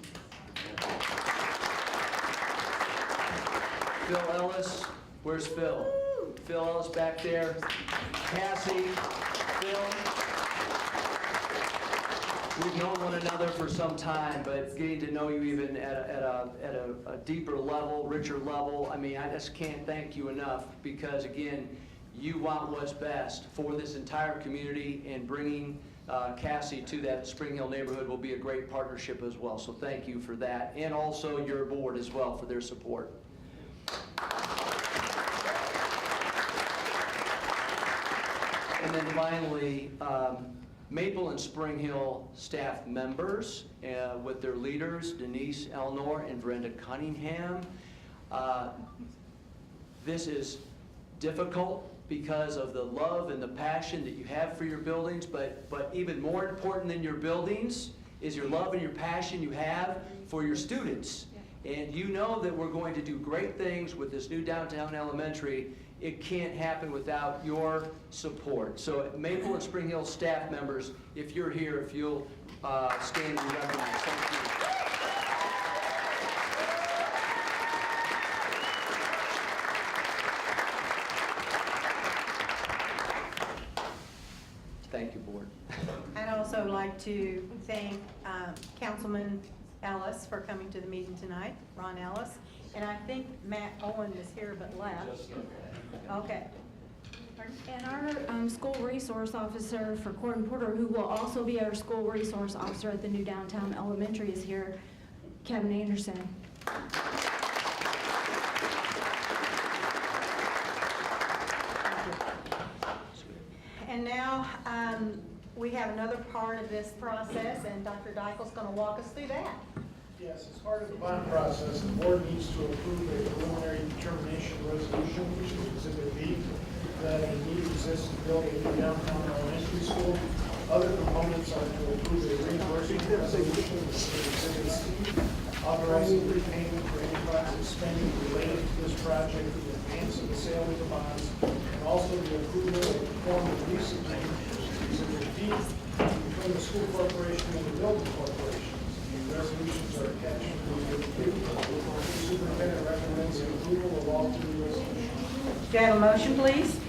Phil Ellis, where's Phil? Phil Ellis back there. Cassie, Phil. We've known one another for some time, but getting to know you even at a deeper level, richer level, I mean, I just can't thank you enough because, again, you want what's best for this entire community, and bringing Cassie to that Spring Hill neighborhood will be a great partnership as well. So thank you for that, and also your board as well for their support. And then finally, Maple and Spring Hill staff members with their leaders, Denise Elnor and Brenda Cunningham. This is difficult because of the love and the passion that you have for your buildings, but even more important than your buildings is your love and your passion you have for your students. And you know that we're going to do great things with this new downtown elementary. It can't happen without your support. So Maple and Spring Hill staff members, if you're here, if you'll stand and be recognized. Thank you. Thank you, Board. I'd also like to thank Councilman Ellis for coming to the meeting tonight, Ron Ellis. And I think Matt Owen is here but left. Okay. And our school resource officer for Court and Porter, who will also be our school resource officer at the new downtown elementary, is here, Kevin Anderson. And now we have another part of this process, and Dr. Dykel's going to walk us through that. Yes, as part of the bond process, the board needs to approve a preliminary determination resolution, which is Exhibit B, that a need exists to build a new downtown elementary school. Other components are to approve a reimbursement resolution, which is Exhibit C, authorizing repayment for any project spending related to this project in advance of the sale of the bonds, and also the approval of the form of lease agreement, which is Exhibit D, between the school corporation and the building corporation. The resolutions are attached to the agreement. The superintendent recommends the approval of all three resolutions. Do you have a motion, please?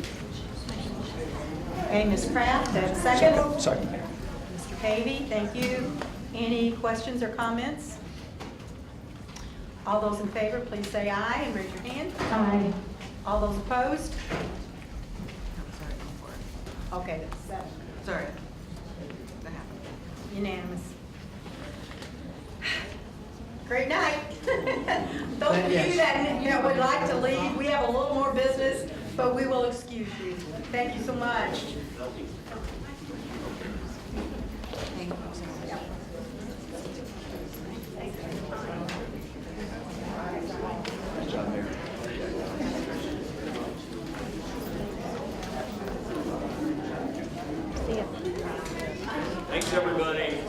Okay, Ms. Kraft, that's second. Second. Mr. Pavey, thank you. Any questions or comments? All those in favor, please say aye and raise your hand. Aye. All those opposed? Okay, that's seven. Sorry. Unanimous. Great night. Those of you that would like to leave, we have a little more business, but we will excuse you. Thank you so much. Good job, Mayor. Thanks, everybody.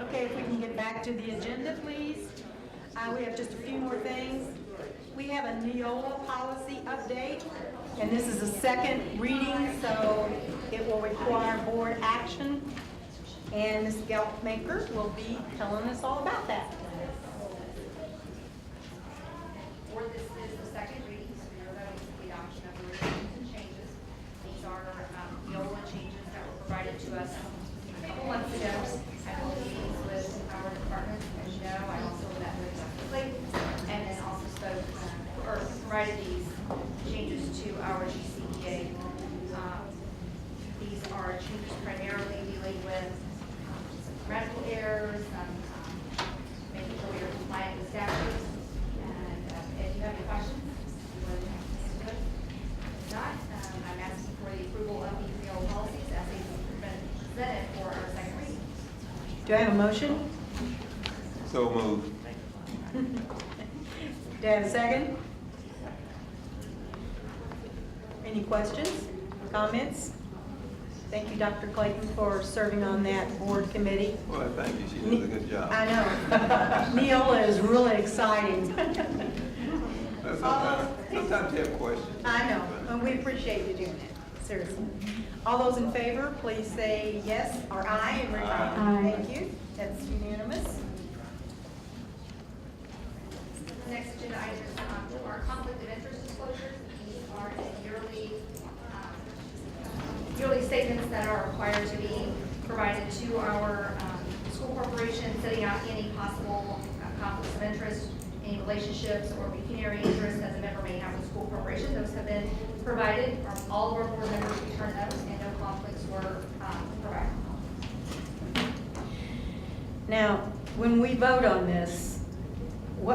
Okay, if we can get back to the agenda, please. We have just a few more things. We have a Neola policy update, and this is a second reading, so it will require board action. And Ms. Geltmaker will be telling us all about that. Board, this is the second reading, so you're voting for the adoption of the revisions and changes. These are Neola changes that were provided to us a couple months ago. I will meetings with our department, as you know. I also met with Dr. Clayton, and then also spoke, or provided these changes to our GCCA. These are changes primarily dealing with some grammatical errors, making sure we are compliant with statutes. And if you have any questions, you would answer them. If not, I'm asking for the approval of these Neola policies as they've been presented for our second reading. Do I have a motion? So moved. Do I have a second? Any questions, comments? Thank you, Dr. Clayton, for serving on that board committee. Well, thank you. She does a good job. I know. Neola is really exciting. Sometimes you have questions. I know, and we appreciate you doing that, seriously. All those in favor, please say yes or aye and raise your hand. Aye. Thank you. That's unanimous. The next agenda item is our conflict of interest disclosure. setting out any possible conflicts of interest, any relationships or pecuniary interest as a member may have with school corporation. Those have been provided. All of our board members returned those, and no conflicts were provided. Now, when we vote on this, You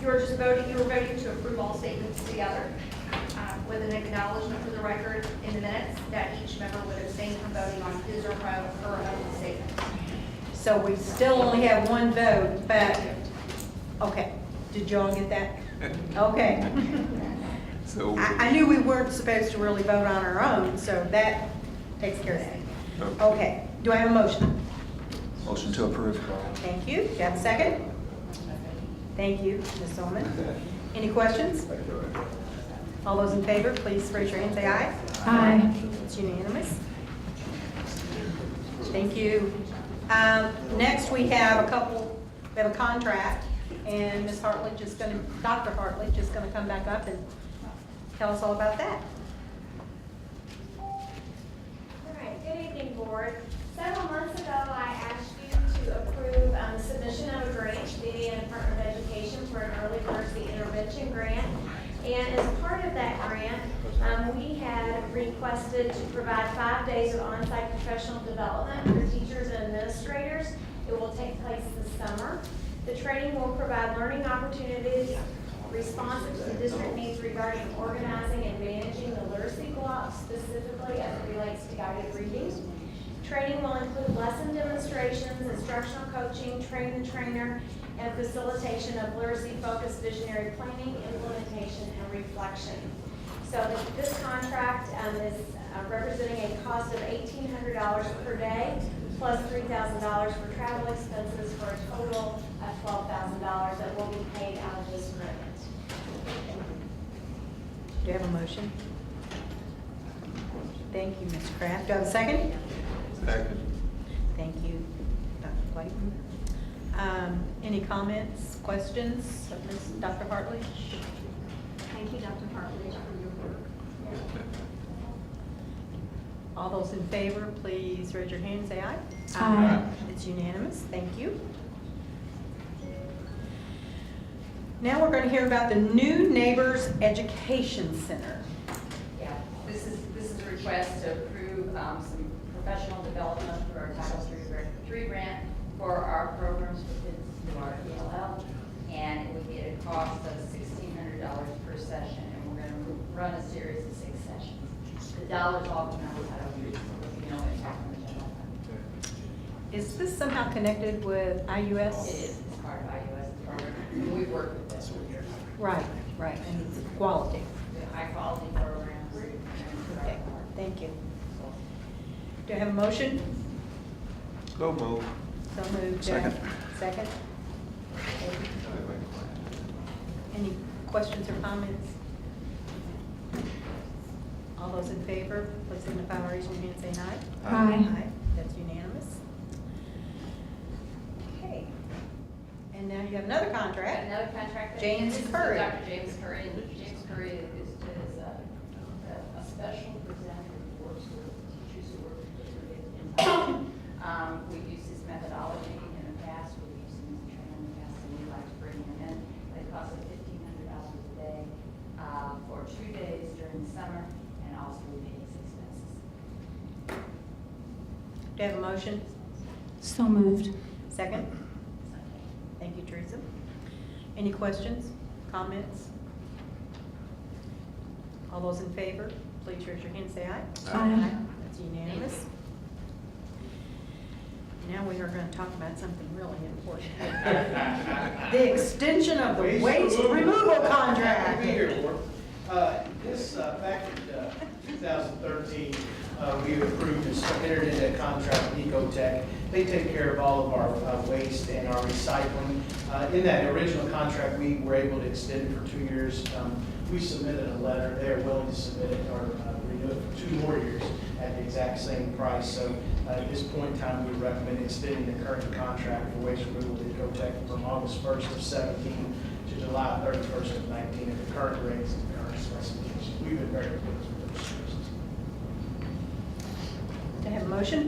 were just voting, you were voting to approve all statements together with an acknowledgement for the record in the minutes that each member would abstain from voting on his or her own statement. so we still only have one vote, but, okay, did you all get that? Okay. So, I knew we weren't supposed to really vote on our own, so that takes care of that. Okay, do I have a motion? Motion to approve. Thank you. Do you have a second? Thank you, Ms. Solomon. Any questions? All those in favor, please raise your hand, say aye. Aye. It's unanimous. Thank you. Next, we have a contract, and Ms. Hartley Dr. Hartley just gonna come back up and tell us all about that. All right, good evening, board. Several months ago, I asked you to approve the submission of a grant to the Indiana Department of Education for an early literacy intervention grant. And as part of that grant, we had requested to provide 5 days of on-site professional development for teachers and administrators. It will take place this summer. The training will provide learning opportunities responsive to the district needs regarding organizing and managing the literacy block, specifically as it relates to guided reading. Training will include lesson demonstrations, instructional coaching, train the trainer, and facilitation of literacy-focused visionary planning, implementation, and reflection. So this contract is representing a cost of $1,800 per day, plus $3,000 for travel expenses, for a total of $12,000 that will be paid out of this grant. Do you have a motion? Thank you, Ms. Kraft. Do I have a second? second. Thank you, Dr. Clayton. Any comments, questions of Ms. Dr. Hartley? Thank you, Dr. Hartley, for your work. All those in favor, please raise your hand and say aye. Aye. It's unanimous. Thank you. Now we're going to hear about the New Neighbors Education Center. Yeah, this is a request to approve some professional development through our Title III grant for our programs for kids who are ELL, and it would be at a cost of $1,600 per session, and we're going to run a series of 6 sessions. The dollars all come out of Title III, so you know it's happening in the general fund. Is this somehow connected with IUS? It is, it's part of IUS program, and we work with this. Right, right, and it's quality. High quality programs. Okay, thank you. Do I have a motion? So move. So moved. Second. Second. Any questions or comments? All those in favor, please signify by raising your hand and saying aye. Aye. That's unanimous. Okay. And now you have another contract. Another contract. James This is Curry. Dr. James Curry, and James Curry is a special presenter who works with teachers who work with different impacts. We've used his methodology in the past, we've used him as a trainer in the past, and we'd like to bring him in. It costs us $1,500 a day for 2 days during the summer, and also we pay his expenses. Do you have a motion? So moved. Second? Thank you, Teresa. Any questions, comments? All those in favor, please raise your hand and say aye. Aye. That's unanimous. Now we are going to talk about something really important. The extension of the waste removal contract. Good to be here, Board. Back in 2013, we approved and entered into a contract with Ecotech. They take care of all of our waste and our recycling. In that original contract, we were able to extend it for 2 years. We submitted a letter. They are willing to submit it or renew it for 2 more years at the exact same price. So at this point in time, we recommend extending the current contract for waste removal with Ecotech from August 1st of 17 to July 31st of 19 at the current rates and current specifications. We've been very pleased with those services. Do I have a motion?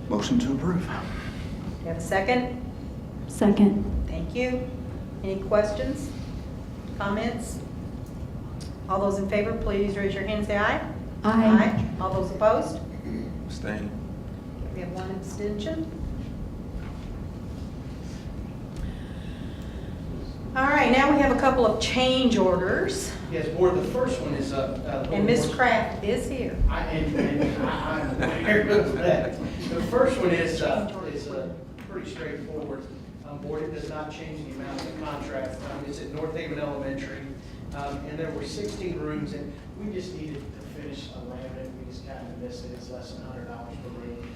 Motion to approve. you have a second? Second. Thank you. Any questions, comments? All those in favor, please raise your hand and say aye. Aye. All those opposed? Abstain. We have one abstention. All right, now we have a couple of change orders, Yes, Board, the first one is a little and Ms. more- Kraft is here. I'm aware of that. The first one is pretty straightforward. Board, it does not change the amount of the contract. It's at North Haven Elementary, and there were 16 rooms, and we just needed to finish a laminate. We just kind of missed it. It's less than $100 per room,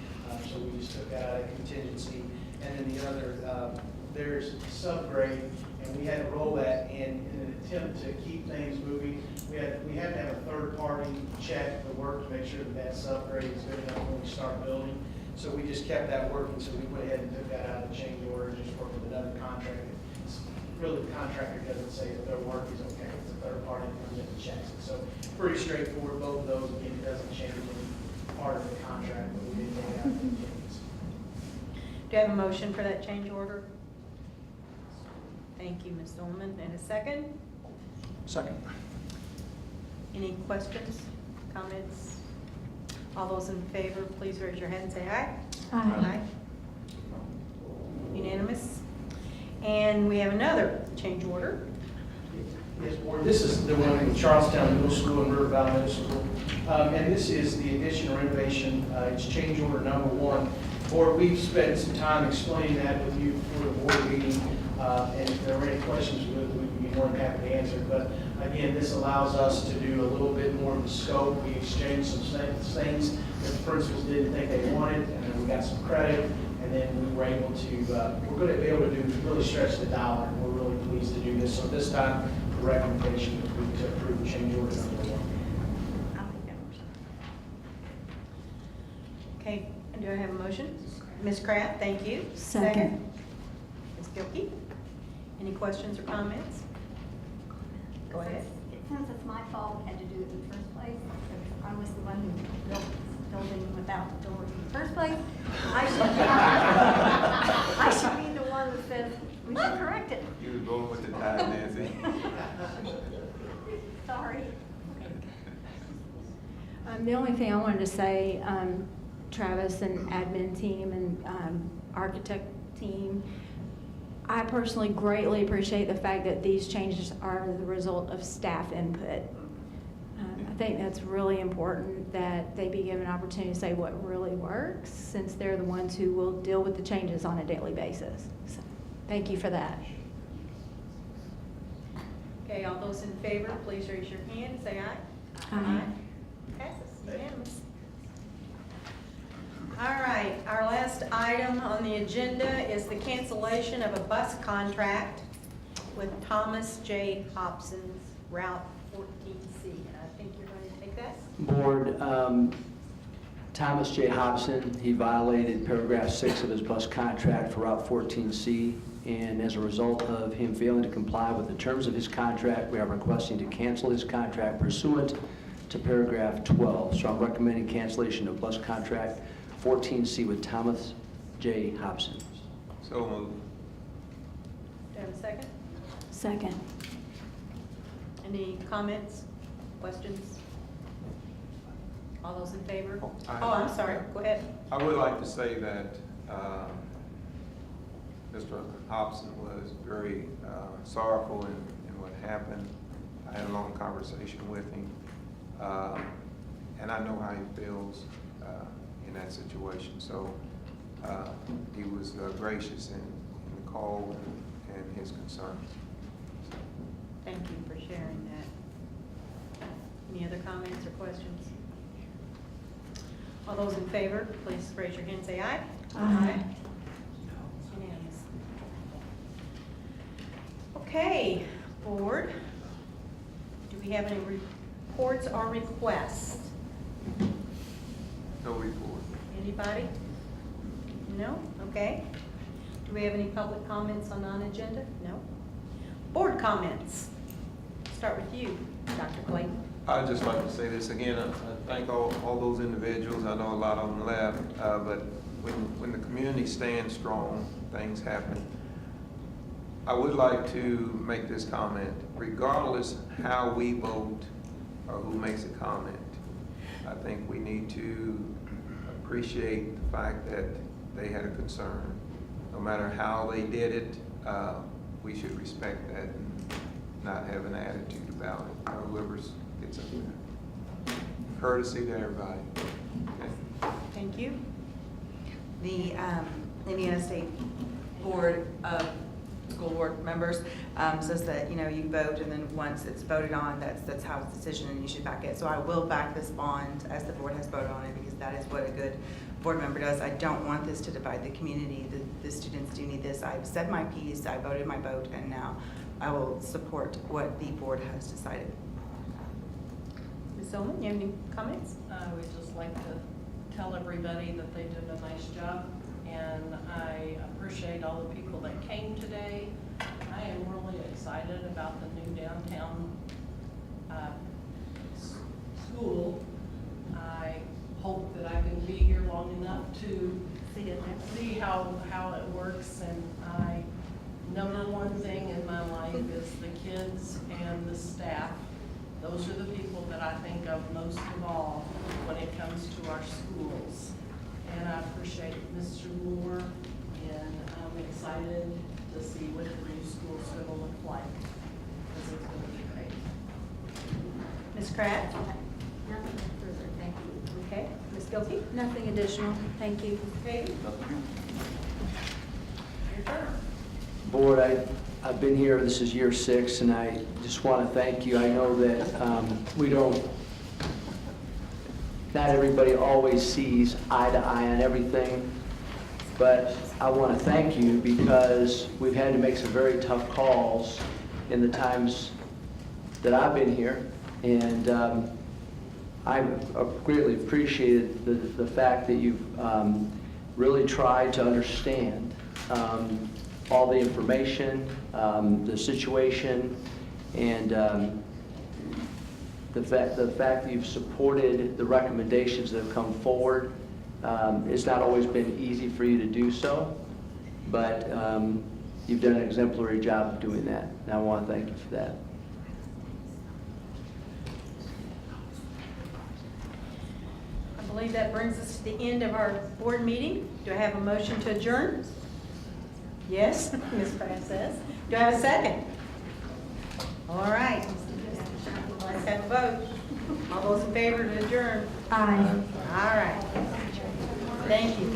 so we just took that out of contingency. And then the other, there's subgrade, and we had to roll that in an attempt to keep things moving. We had to have a third party check the work to make sure that that subgrade is good enough when we start building. So we just kept that working, so we went ahead and took that out of the change order and just worked with another contractor. It's really, the contractor doesn't say that their work is okay, it's a third party that comes in and checks it. So pretty straightforward, both of those, again, it doesn't change any part of the contract, but we did take it out of the contingency. Do you have a motion for that change order? Thank you, Ms. Dolman. And a second? Second. Any questions, comments? All those in favor, please raise your hand and say aye. Aye. Unanimous. And we have another change order. Yes, Board, this is the one in Charlestown Middle School and River Valley Middle School. And this is the addition or renovation, it's change order number 1. Board, we've spent some time explaining that with you for the board meeting, and if there are any questions, we'd be more than happy to answer. But again, this allows us to do a little bit more of the scope. We exchanged some things that the principals didn't think they wanted, and then we got some credit, and then we were able to, we're going to be able to really stretch the dollar, and we're really pleased to do this. So this time, the recommendation would be to approve change order number 1. I'll make that motion. Okay, do I have a motion? Ms. Kraft, thank you. Second. Ms. Gilkey, any questions or comments? Go ahead. Since it's my fault, I had to do it in the first place, since I was the one who built this building without the doors in the first place, I should be the one that says, we should correct it. You was going with the tide, Nancy. Sorry. The only thing I wanted to say, Travis and admin team and architect team, I personally greatly appreciate the fact that these changes are the result of staff input. I think that's really important that they be given an opportunity to say what really works, since they're the ones who will deal with the changes on a daily basis. So, thank you for that. Okay, all those in favor, please raise your hand and say aye. Aye. Passes, unanimous. All right, our last item on the agenda is the cancellation of a bus contract with Thomas J. Hobson's Route 14C. And I think you're going to take that? Board, Thomas J. Hobson, he violated paragraph 6 of his bus contract for Route 14C, and as a result of him failing to comply with the terms of his contract, we are requesting to cancel his contract pursuant to paragraph 12. So I'm recommending cancellation of bus contract 14C with Thomas J. Hobson. So moved. Do you have a second? Second. Any comments, questions? All those in favor? Aye. Oh, I'm sorry, go ahead. I would like to say that Mr. Hobson was very sorrowful in what happened. I had a long conversation with him, and I know how he feels in that situation. So he was gracious in the call and his concerns. Thank you for sharing that. Any other comments or questions? All those in favor, please raise your hand and say aye. Aye. Unanimous. Okay, board, do we have any reports or requests? No report. Anybody? No? Okay. Do we have any public comments on non-agenda? No? Board comments? Start with you, Dr. Clayton. I'd just like to say this again. I thank all those individuals. I know a lot of them left, but when the community stands strong, things happen. I would like to make this comment, regardless how we vote or who makes a comment, I think we need to appreciate the fact that they had a concern. No matter how they did it, we should respect that and not have an attitude about it, or whoever gets up there. Courtesy to everybody. Okay. Thank you. The Indiana State Board of School Board members says that, you know, you vote and then once it's voted on, that's how it's decision and you should back it. So I will back this bond as the board has voted on it because that is what a good board member does. I don't want this to divide the community. The students do need this. I've said my piece, I voted my vote, and now I will support what the board has decided. Ms. Zillman, you have any comments? I would just like to tell everybody that they did a nice job, and I appreciate all the people that came today. I am really excited about the new downtown school. I hope that I can be here long enough to see how it works, and number one thing in my life is the kids and the staff. Those are the people that I think of most of all when it comes to our schools. And I appreciate Mr. Moore, and I'm excited to see what the new school's gonna look like, because it's gonna be great. Ms. Kraft? Nothing further, thank you. Okay. Ms. Gilkey? Nothing additional, thank you. Okay. Your turn. Board, I've been here, this is year 6, and I just want to thank you. I know that not everybody always sees eye to eye on everything, but I want to thank you because we've had to make some very tough calls in the times that I've been here, and I've greatly appreciated the fact that you've really tried to understand all the information, the situation, and the fact that you've supported the recommendations that have come forward. It's not always been easy for you to do so, but you've done an exemplary job of doing that, and I want to thank you for that. I believe that brings us to the end of our board meeting. Do I have a motion to adjourn? Yes, Ms. Kraft says. Do I have a second? All right. Let's have a vote. All those in favor to adjourn? Aye. All right. Thank you.